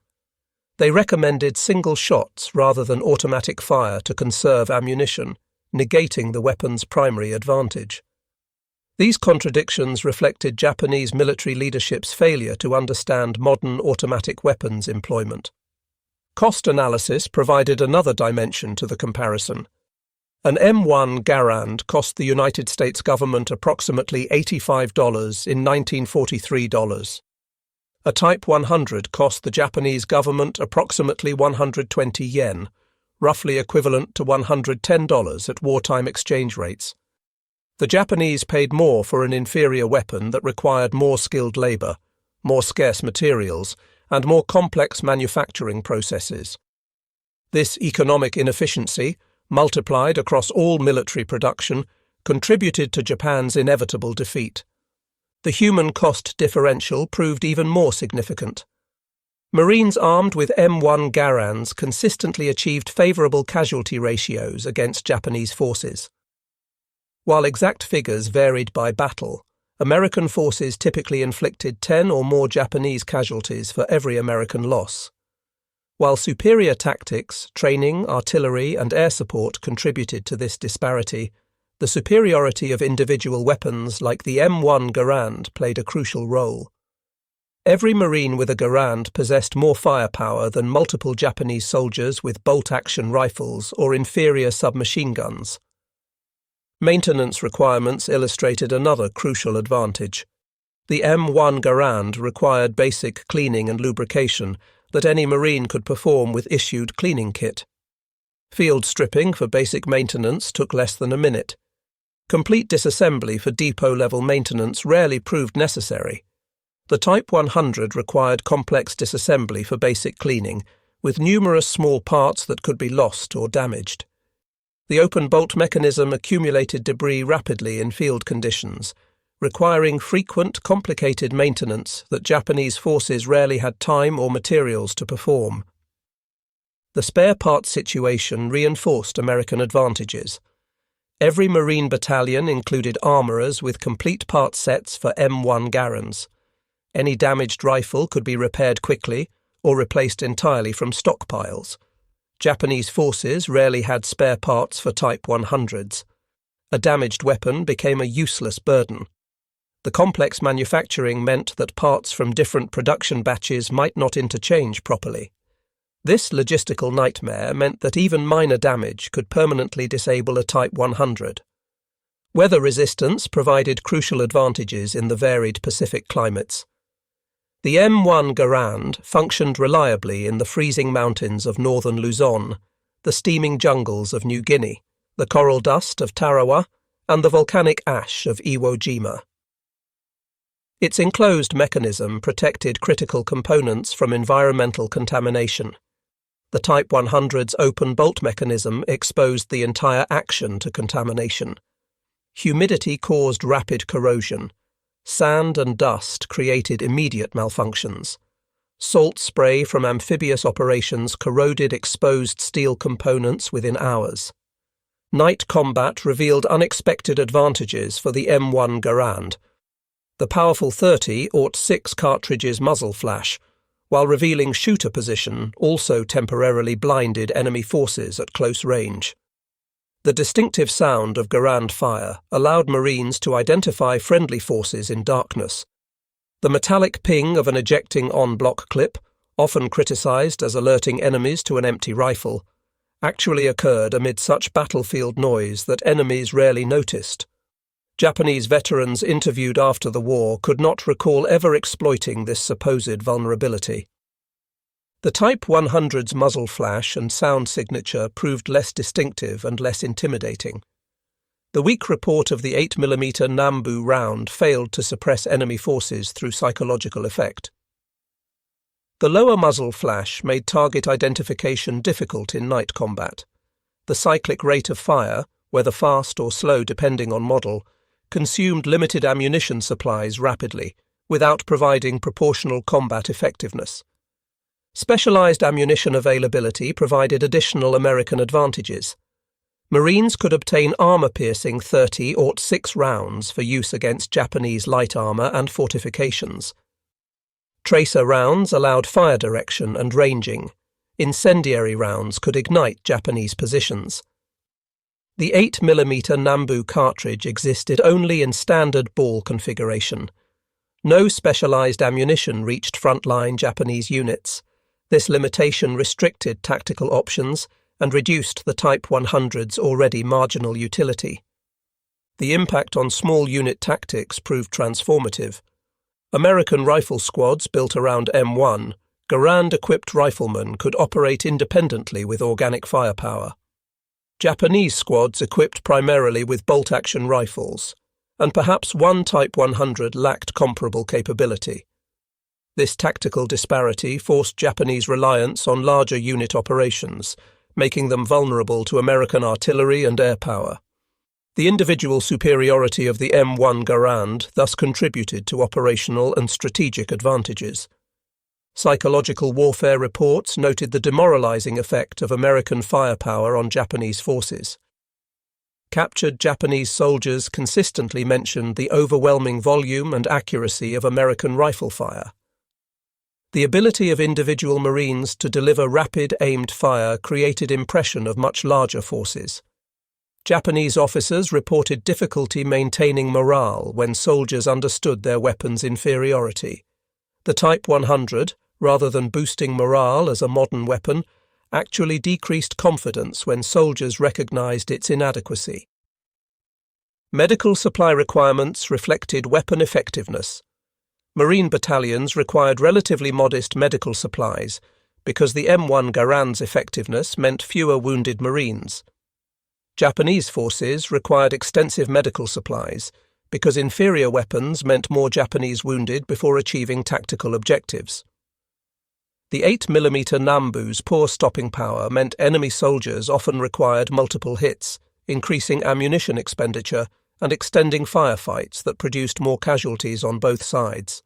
A: They recommended single shots rather than automatic fire to conserve ammunition, negating the weapon's primary advantage. These contradictions reflected Japanese military leadership's failure to understand modern automatic weapons employment. Cost analysis provided another dimension to the comparison. An M1 Garand cost the United States government approximately $85 in 1943 dollars. A Type 100 cost the Japanese government approximately 120 yen, roughly equivalent to $110 at wartime exchange rates. The Japanese paid more for an inferior weapon that required more skilled labour, more scarce materials, and more complex manufacturing processes. This economic inefficiency, multiplied across all military production, contributed to Japan's inevitable defeat. The human cost differential proved even more significant. Marines armed with M1 Garands consistently achieved favourable casualty ratios against Japanese forces. While exact figures varied by battle, American forces typically inflicted 10 or more Japanese casualties for every American loss. While superior tactics, training, artillery, and air support contributed to this disparity, the superiority of individual weapons like the M1 Garand played a crucial role. Every Marine with a Garand possessed more firepower than multiple Japanese soldiers with bolt-action rifles or inferior submachine guns. Maintenance requirements illustrated another crucial advantage. The M1 Garand required basic cleaning and lubrication that any Marine could perform with issued cleaning kit. Field stripping for basic maintenance took less than a minute. Complete disassembly for depot-level maintenance rarely proved necessary. The Type 100 required complex disassembly for basic cleaning, with numerous small parts that could be lost or damaged. The open bolt mechanism accumulated debris rapidly in field conditions, requiring frequent, complicated maintenance that Japanese forces rarely had time or materials to perform. The spare parts situation reinforced American advantages. Every Marine battalion included armourers with complete part sets for M1 Garands. Any damaged rifle could be repaired quickly or replaced entirely from stockpiles. Japanese forces rarely had spare parts for Type 100s. A damaged weapon became a useless burden. The complex manufacturing meant that parts from different production batches might not interchange properly. This logistical nightmare meant that even minor damage could permanently disable a Type 100. Weather resistance provided crucial advantages in the varied Pacific climates. The M1 Garand functioned reliably in the freezing mountains of northern Luzon, the steaming jungles of New Guinea, the coral dust of Tarawa, and the volcanic ash of Iwo Jima. Its enclosed mechanism protected critical components from environmental contamination. The Type 100's open bolt mechanism exposed the entire action to contamination. Humidity caused rapid corrosion. Sand and dust created immediate malfunctions. Salt spray from amphibious operations corroded exposed steel components within hours. Night combat revealed unexpected advantages for the M1 Garand. The powerful 30-06 cartridge's muzzle flash, while revealing shooter position, also temporarily blinded enemy forces at close range. The distinctive sound of Garand fire allowed Marines to identify friendly forces in darkness. The metallic ping of an ejecting en-bloc clip, often criticized as alerting enemies to an empty rifle, actually occurred amid such battlefield noise that enemies rarely noticed. Japanese veterans interviewed after the war could not recall ever exploiting this supposed vulnerability. The Type 100's muzzle flash and sound signature proved less distinctive and less intimidating. The weak report of the 8mm Nambu round failed to suppress enemy forces through psychological effect. The lower muzzle flash made target identification difficult in night combat. The cyclic rate of fire, whether fast or slow depending on model, consumed limited ammunition supplies rapidly, without providing proportional combat effectiveness. Specialized ammunition availability provided additional American advantages. Marines could obtain armor-piercing 30-06 rounds for use against Japanese light armor and fortifications. Tracer rounds allowed fire direction and ranging. Incendiary rounds could ignite Japanese positions. The 8mm Nambu cartridge existed only in standard ball configuration. No specialized ammunition reached frontline Japanese units. This limitation restricted tactical options and reduced the Type 100's already marginal utility. The impact on small unit tactics proved transformative. American rifle squads built around M1, Garand-equipped riflemen could operate independently with organic firepower. Japanese squads equipped primarily with bolt-action rifles, and perhaps one Type 100 lacked comparable capability. This tactical disparity forced Japanese reliance on larger unit operations, making them vulnerable to American artillery and air power. The individual superiority of the M1 Garand thus contributed to operational and strategic advantages. Psychological warfare reports noted the demoralizing effect of American firepower on Japanese forces. Captured Japanese soldiers consistently mentioned the overwhelming volume and accuracy of American rifle fire. The ability of individual Marines to deliver rapid, aimed fire created impression of much larger forces. Japanese officers reported difficulty maintaining morale when soldiers understood their weapons' inferiority. The Type 100, rather than boosting morale as a modern weapon, actually decreased confidence when soldiers recognized its inadequacy. Medical supply requirements reflected weapon effectiveness. Marine battalions required relatively modest medical supplies because the M1 Garand's effectiveness meant fewer wounded Marines. Japanese forces required extensive medical supplies because inferior weapons meant more Japanese wounded before achieving tactical objectives. The 8mm Nambu's poor stopping power meant enemy soldiers often required multiple hits, increasing ammunition expenditure and extending firefights that produced more casualties on both sides.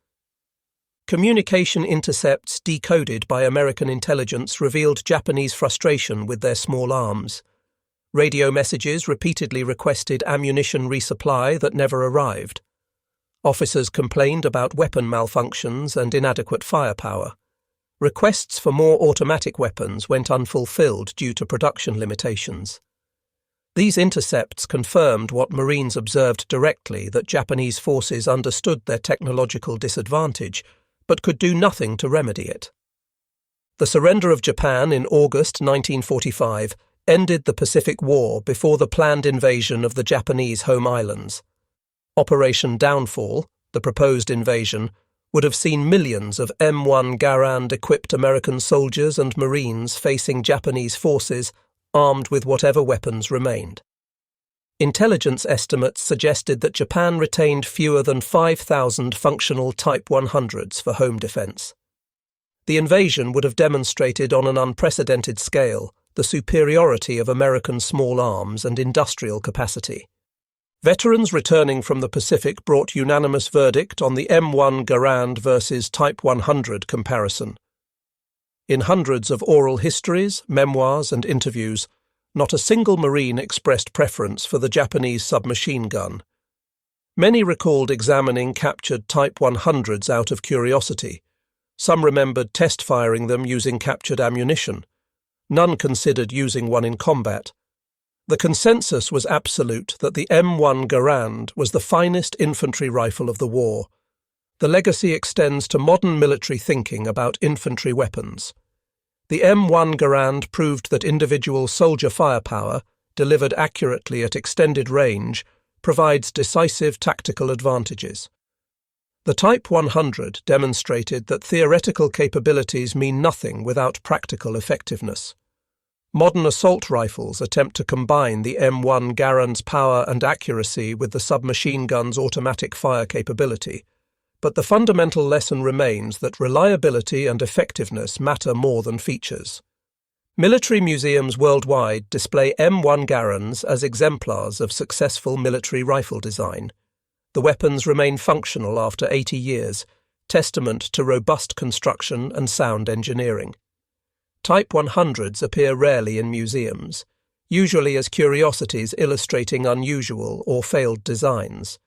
A: Communication intercepts decoded by American intelligence revealed Japanese frustration with their small arms. Radio messages repeatedly requested ammunition resupply that never arrived. Officers complained about weapon malfunctions and inadequate firepower. Requests for more automatic weapons went unfulfilled due to production limitations. These intercepts confirmed what Marines observed directly, that Japanese forces understood their technological disadvantage, but could do nothing to remedy it. The surrender of Japan in August 1945 ended the Pacific War before the planned invasion of the Japanese home islands. Operation Downfall, the proposed invasion, would have seen millions of M1 Garand-equipped American soldiers and Marines facing Japanese forces armed with whatever weapons remained. Intelligence estimates suggested that Japan retained fewer than 5,000 functional Type 100s for home defense. The invasion would have demonstrated on an unprecedented scale the superiority of American small arms and industrial capacity. Veterans returning from the Pacific brought unanimous verdict on the M1 Garand versus Type 100 comparison. In hundreds of oral histories, memoirs, and interviews, not a single Marine expressed preference for the Japanese submachine gun. Many recalled examining captured Type 100s out of curiosity. Some remembered test firing them using captured ammunition. None considered using one in combat. The consensus was absolute that the M1 Garand was the finest infantry rifle of the war. The legacy extends to modern military thinking about infantry weapons. The M1 Garand proved that individual soldier firepower, delivered accurately at extended range, provides decisive tactical advantages. The Type 100 demonstrated that theoretical capabilities mean nothing without practical effectiveness. Modern assault rifles attempt to combine the M1 Garand's power and accuracy with the submachine gun's automatic fire capability. But the fundamental lesson remains that reliability and effectiveness matter more than features. Military museums worldwide display M1 Garands as exemplars of successful military rifle design. The weapons remain functional after 80 years, testament to robust construction and sound engineering. Type 100s appear rarely in museums, usually as curiosities illustrating unusual or failed designs.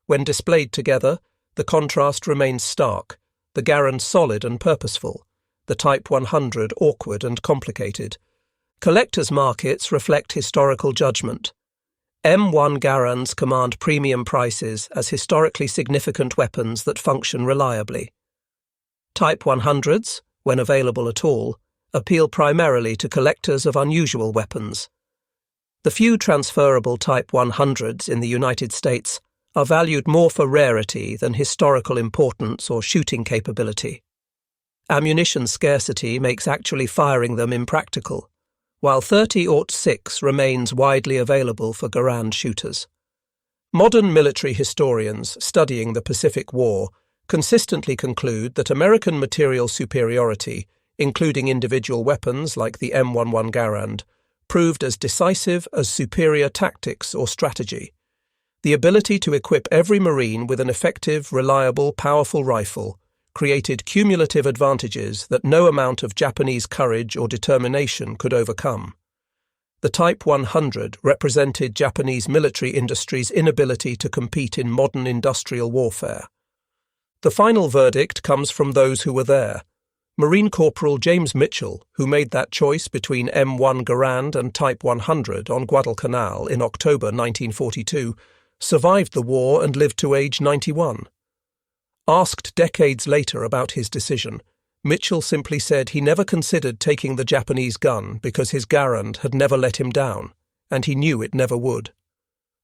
A: When displayed together, the contrast remains stark, the Garand solid and purposeful, the Type 100 awkward and complicated. Collectors' markets reflect historical judgment. M1 Garands command premium prices as historically significant weapons that function reliably. Type 100s, when available at all, appeal primarily to collectors of unusual weapons. The few transferable Type 100s in the United States are valued more for rarity than historical importance or shooting capability. Ammunition scarcity makes actually firing them impractical, while .30-06 remains widely available for Garand shooters. Modern military historians studying the Pacific War consistently conclude that American material superiority, including individual weapons like the M1 Garand, proved as decisive as superior tactics or strategy. The ability to equip every Marine with an effective, reliable, powerful rifle created cumulative advantages that no amount of Japanese courage or determination could overcome. The Type 100 represented Japanese military industry's inability to compete in modern industrial warfare. The final verdict comes from those who were there. Marine Corporal James Mitchell, who made that choice between M1 Garand and Type 100 on Guadalcanal in October 1942, survived the war and lived to age 91. Asked decades later about his decision, Mitchell simply said he never considered taking the Japanese gun because his Garand had never let him down, and he knew it never would.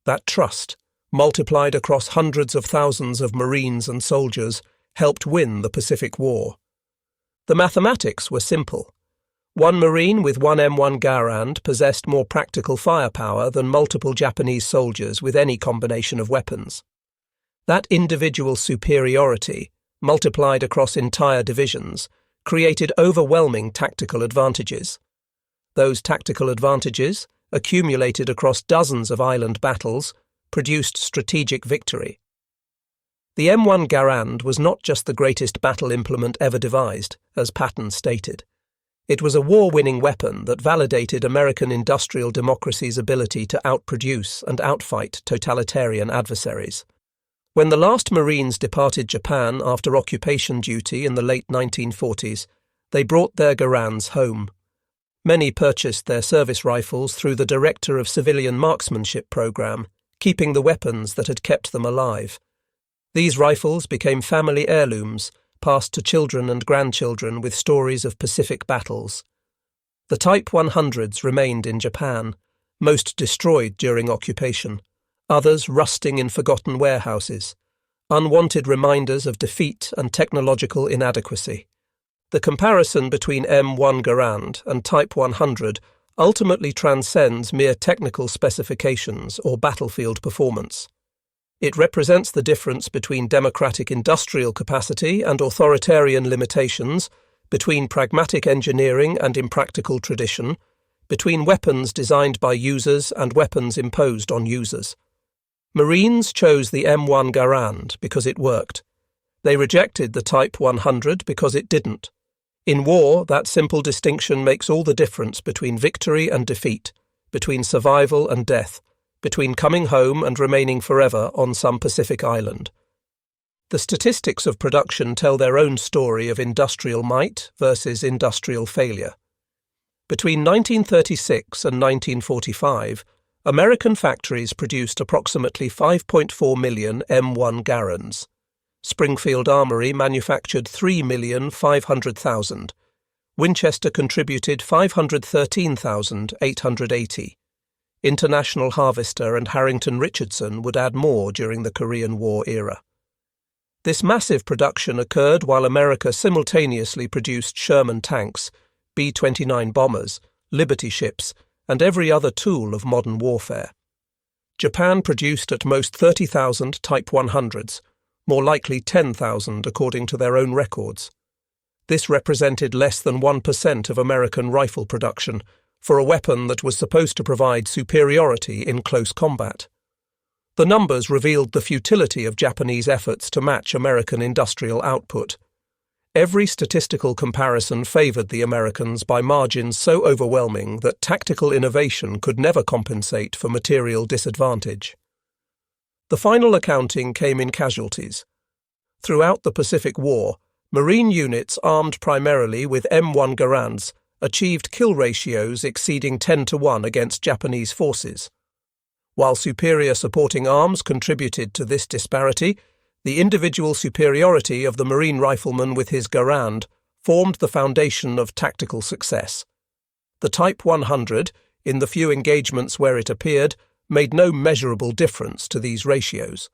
A: That trust, multiplied across hundreds of thousands of Marines and soldiers, helped win the Pacific War. The mathematics were simple. One Marine with one M1 Garand possessed more practical firepower than multiple Japanese soldiers with any combination of weapons. That individual superiority, multiplied across entire divisions, created overwhelming tactical advantages. Those tactical advantages, accumulated across dozens of island battles, produced strategic victory. The M1 Garand was not just the greatest battle implement ever devised, as Patton stated. It was a war-winning weapon that validated American industrial democracy's ability to outproduce and outfight totalitarian adversaries. When the last Marines departed Japan after occupation duty in the late 1940s, they brought their Garands home. Many purchased their service rifles through the Director of Civilian Marksmanship program, keeping the weapons that had kept them alive. These rifles became family heirlooms, passed to children and grandchildren with stories of Pacific battles. The Type 100s remained in Japan, most destroyed during occupation, others rusting in forgotten warehouses, unwanted reminders of defeat and technological inadequacy. The comparison between M1 Garand and Type 100 ultimately transcends mere technical specifications or battlefield performance. It represents the difference between democratic industrial capacity and authoritarian limitations, between pragmatic engineering and impractical tradition, between weapons designed by users and weapons imposed on users. Marines chose the M1 Garand because it worked. They rejected the Type 100 because it didn't. In war, that simple distinction makes all the difference between victory and defeat, between survival and death, between coming home and remaining forever on some Pacific island. The statistics of production tell their own story of industrial might versus industrial failure. Between 1936 and 1945, American factories produced approximately 5.4 million M1 Garands. Springfield Armory manufactured 3,500,000. Winchester contributed 513,880. International Harvester and Harrington Richardson would add more during the Korean War era. This massive production occurred while America simultaneously produced Sherman tanks, B-29 bombers, Liberty ships, and every other tool of modern warfare. Japan produced at most 30,000 Type 100s, more likely 10,000 according to their own records. This represented less than 1% of American rifle production, for a weapon that was supposed to provide superiority in close combat. The numbers revealed the futility of Japanese efforts to match American industrial output. Every statistical comparison favored the Americans by margins so overwhelming that tactical innovation could never compensate for material disadvantage. The final accounting came in casualties. Throughout the Pacific War, Marine units armed primarily with M1 Garands achieved kill ratios exceeding 10-1 against Japanese forces. While superior supporting arms contributed to this disparity, the individual superiority of the Marine rifleman with his Garand formed the foundation of tactical success. The Type 100, in the few engagements where it appeared, made no measurable difference to these ratios.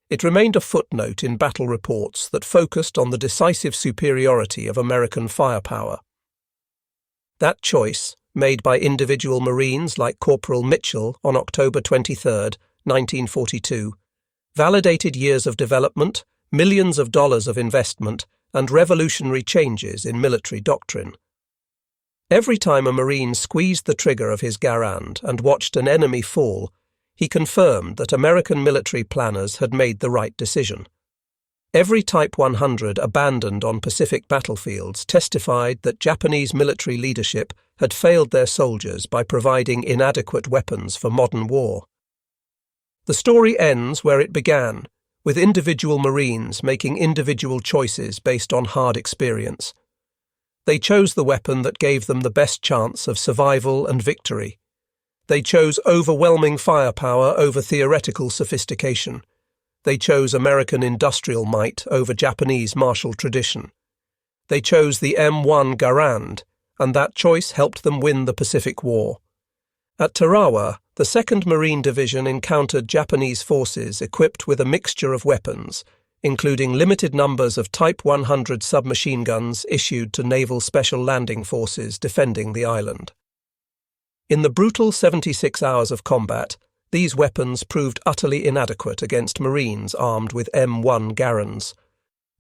A: It remained a footnote in battle reports that focused on the decisive superiority of American firepower. That choice, made by individual Marines like Corporal Mitchell on October 23, 1942, validated years of development, millions of dollars of investment, and revolutionary changes in military doctrine. Every time a Marine squeezed the trigger of his Garand and watched an enemy fall, he confirmed that American military planners had made the right decision. Every Type 100 abandoned on Pacific battlefields testified that Japanese military leadership had failed their soldiers by providing inadequate weapons for modern war. The story ends where it began, with individual Marines making individual choices based on hard experience. They chose the weapon that gave them the best chance of survival and victory. They chose overwhelming firepower over theoretical sophistication. They chose American industrial might over Japanese martial tradition. They chose the M1 Garand, and that choice helped them win the Pacific War. At Tarawa, the 2nd Marine Division encountered Japanese forces equipped with a mixture of weapons, including limited numbers of Type 100 submachine guns issued to Naval Special Landing Forces defending the island. In the brutal 76 hours of combat, these weapons proved utterly inadequate against Marines armed with M1 Garands.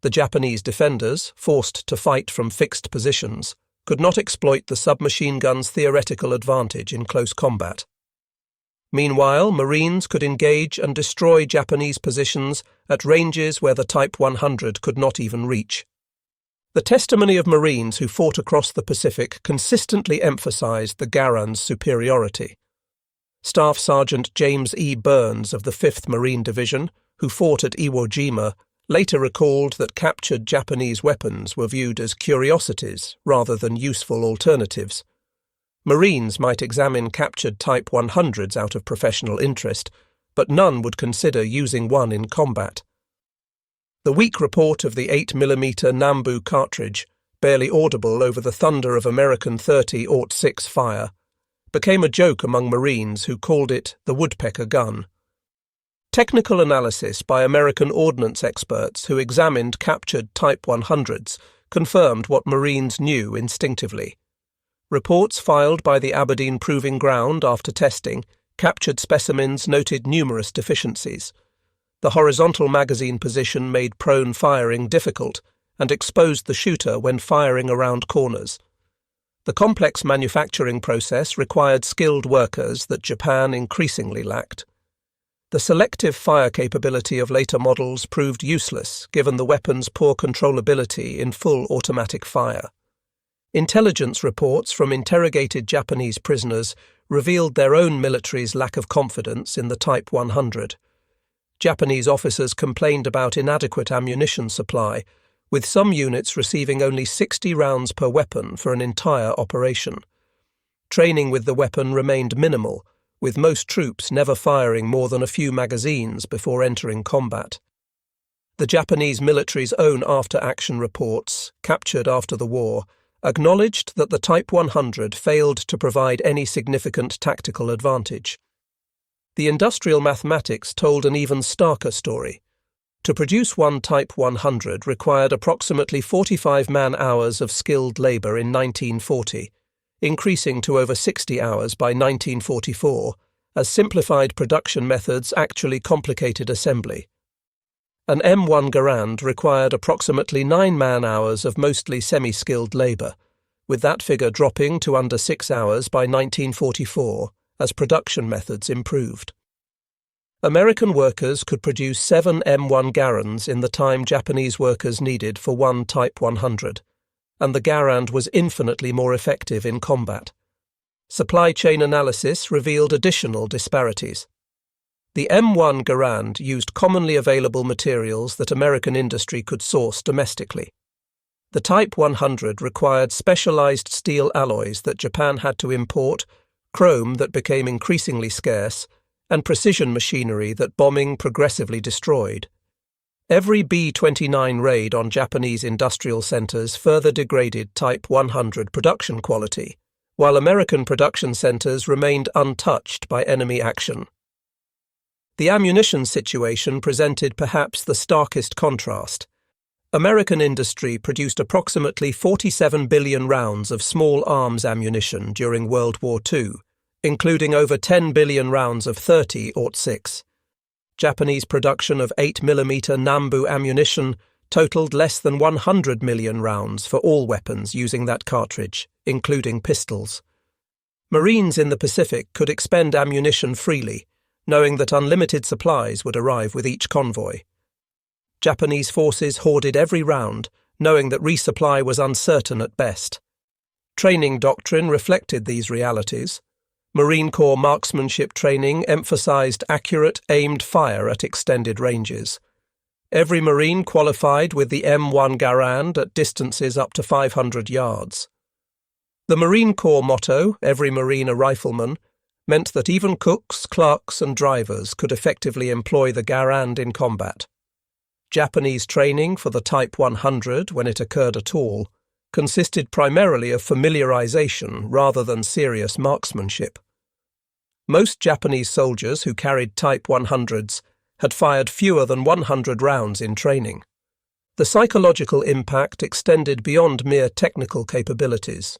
A: The Japanese defenders, forced to fight from fixed positions, could not exploit the submachine gun's theoretical advantage in close combat. Meanwhile, Marines could engage and destroy Japanese positions at ranges where the Type 100 could not even reach. The testimony of Marines who fought across the Pacific consistently emphasized the Garand's superiority. Staff Sergeant James E. Burns of the 5th Marine Division, who fought at Iwo Jima, later recalled that captured Japanese weapons were viewed as curiosities rather than useful alternatives. Marines might examine captured Type 100s out of professional interest, but none would consider using one in combat. The weak report of the 8mm Nambu cartridge, barely audible over the thunder of American .30-06 fire, became a joke among Marines who called it the woodpecker gun. Technical analysis by American ordnance experts who examined captured Type 100s confirmed what Marines knew instinctively. Reports filed by the Aberdeen Proving Ground after testing captured specimens noted numerous deficiencies. The horizontal magazine position made prone firing difficult and exposed the shooter when firing around corners. The complex manufacturing process required skilled workers that Japan increasingly lacked. The selective fire capability of later models proved useless given the weapon's poor controllability in full automatic fire. Intelligence reports from interrogated Japanese prisoners revealed their own military's lack of confidence in the Type 100. Japanese officers complained about inadequate ammunition supply, with some units receiving only 60 rounds per weapon for an entire operation. Training with the weapon remained minimal, with most troops never firing more than a few magazines before entering combat. The Japanese military's own after-action reports, captured after the war, acknowledged that the Type 100 failed to provide any significant tactical advantage. The industrial mathematics told an even starker story. To produce one Type 100 required approximately 45 man-hours of skilled labour in 1940, increasing to over 60 hours by 1944, as simplified production methods actually complicated assembly. An M1 Garand required approximately 9 man-hours of mostly semi-skilled labour, with that figure dropping to under 6 hours by 1944 as production methods improved. American workers could produce 7 M1 Garands in the time Japanese workers needed for one Type 100, and the Garand was infinitely more effective in combat. Supply chain analysis revealed additional disparities. The M1 Garand used commonly available materials that American industry could source domestically. The Type 100 required specialized steel alloys that Japan had to import, chrome that became increasingly scarce, and precision machinery that bombing progressively destroyed. Every B-29 raid on Japanese industrial centers further degraded Type 100 production quality, while American production centers remained untouched by enemy action. The ammunition situation presented perhaps the starkest contrast. American industry produced approximately 47 billion rounds of small arms ammunition during World War II, including over 10 billion rounds of .30-06. Japanese production of 8mm Nambu ammunition totaled less than 100 million rounds for all weapons using that cartridge, including pistols. Marines in the Pacific could expend ammunition freely, knowing that unlimited supplies would arrive with each convoy. Japanese forces hoarded every round, knowing that resupply was uncertain at best. Training doctrine reflected these realities. Marine Corps marksmanship training emphasized accurate, aimed fire at extended ranges. Every Marine qualified with the M1 Garand at distances up to 500 yards. The Marine Corps motto, "Every Marine a Rifleman," meant that even cooks, clerks, and drivers could effectively employ the Garand in combat. Japanese training for the Type 100, when it occurred at all, consisted primarily of familiarization rather than serious marksmanship. Most Japanese soldiers who carried Type 100s had fired fewer than 100 rounds in training. The psychological impact extended beyond mere technical capabilities.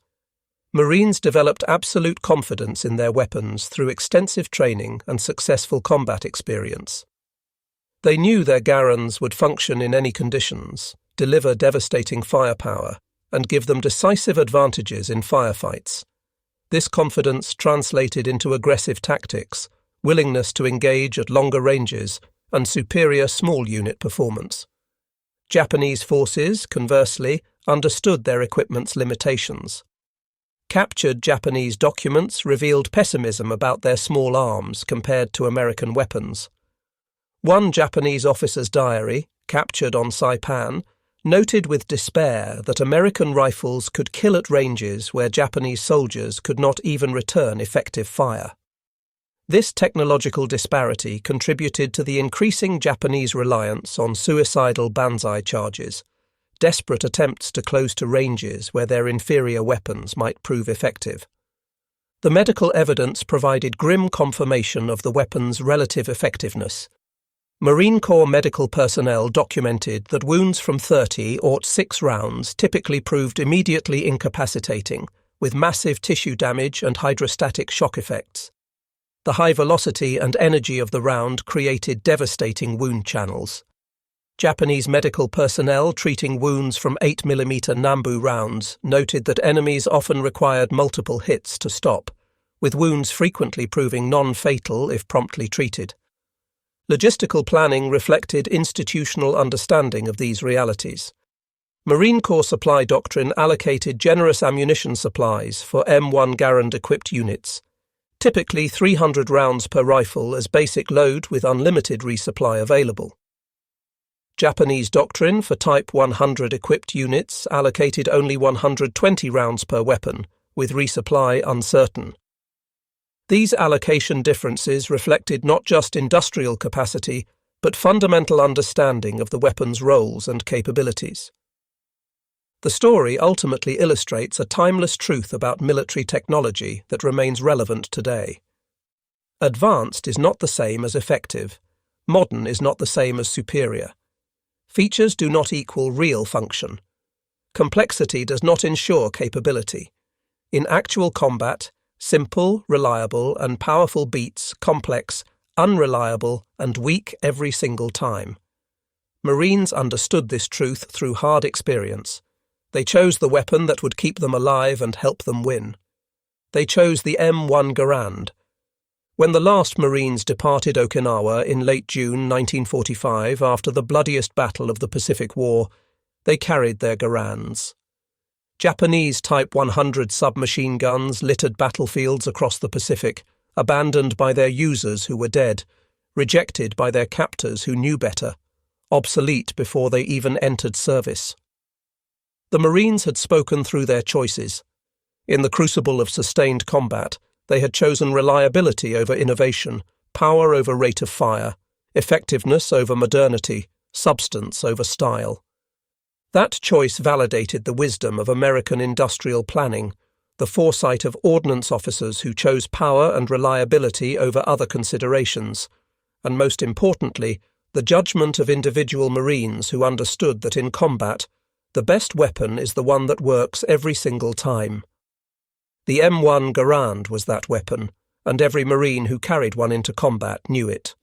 A: Marines developed absolute confidence in their weapons through extensive training and successful combat experience. They knew their Garands would function in any conditions, deliver devastating firepower, and give them decisive advantages in firefights. This confidence translated into aggressive tactics, willingness to engage at longer ranges, and superior small unit performance. Japanese forces, conversely, understood their equipment's limitations. Captured Japanese documents revealed pessimism about their small arms compared to American weapons. One Japanese officer's diary, captured on Saipan, noted with despair that American rifles could kill at ranges where Japanese soldiers could not even return effective fire. This technological disparity contributed to the increasing Japanese reliance on suicidal banzai charges, desperate attempts to close to ranges where their inferior weapons might prove effective. The medical evidence provided grim confirmation of the weapon's relative effectiveness. Marine Corps medical personnel documented that wounds from 30-06 rounds typically proved immediately incapacitating, with massive tissue damage and hydrostatic shock effects. The high velocity and energy of the round created devastating wound channels. Japanese medical personnel treating wounds from 8mm Nambu rounds noted that enemies often required multiple hits to stop, with wounds frequently proving non-fatal if promptly treated. Logistical planning reflected institutional understanding of these realities. Marine Corps supply doctrine allocated generous ammunition supplies for M1 Garand equipped units, typically 300 rounds per rifle as basic load with unlimited resupply available. Japanese doctrine for Type 100 equipped units allocated only 120 rounds per weapon, with resupply uncertain. These allocation differences reflected not just industrial capacity, but fundamental understanding of the weapon's roles and capabilities. The story ultimately illustrates a timeless truth about military technology that remains relevant today. Advanced is not the same as effective. Modern is not the same as superior. Features do not equal real function. Complexity does not ensure capability. In actual combat, simple, reliable, and powerful beats complex, unreliable, and weak every single time. Marines understood this truth through hard experience. They chose the weapon that would keep them alive and help them win. They chose the M1 Garand. When the last Marines departed Okinawa in late June 1945 after the bloodiest battle of the Pacific War, they carried their Garands. Japanese Type 100 submachine guns littered battlefields across the Pacific, abandoned by their users who were dead, rejected by their captors who knew better, obsolete before they even entered service. The Marines had spoken through their choices. In the crucible of sustained combat, they had chosen reliability over innovation, power over rate of fire, effectiveness over modernity, substance over style. That choice validated the wisdom of American industrial planning, the foresight of ordnance officers who chose power and reliability over other considerations, and most importantly, the judgment of individual Marines who understood that in combat, the best weapon is the one that works every single time. The M1 Garand was that weapon, and every Marine who carried one into combat knew it.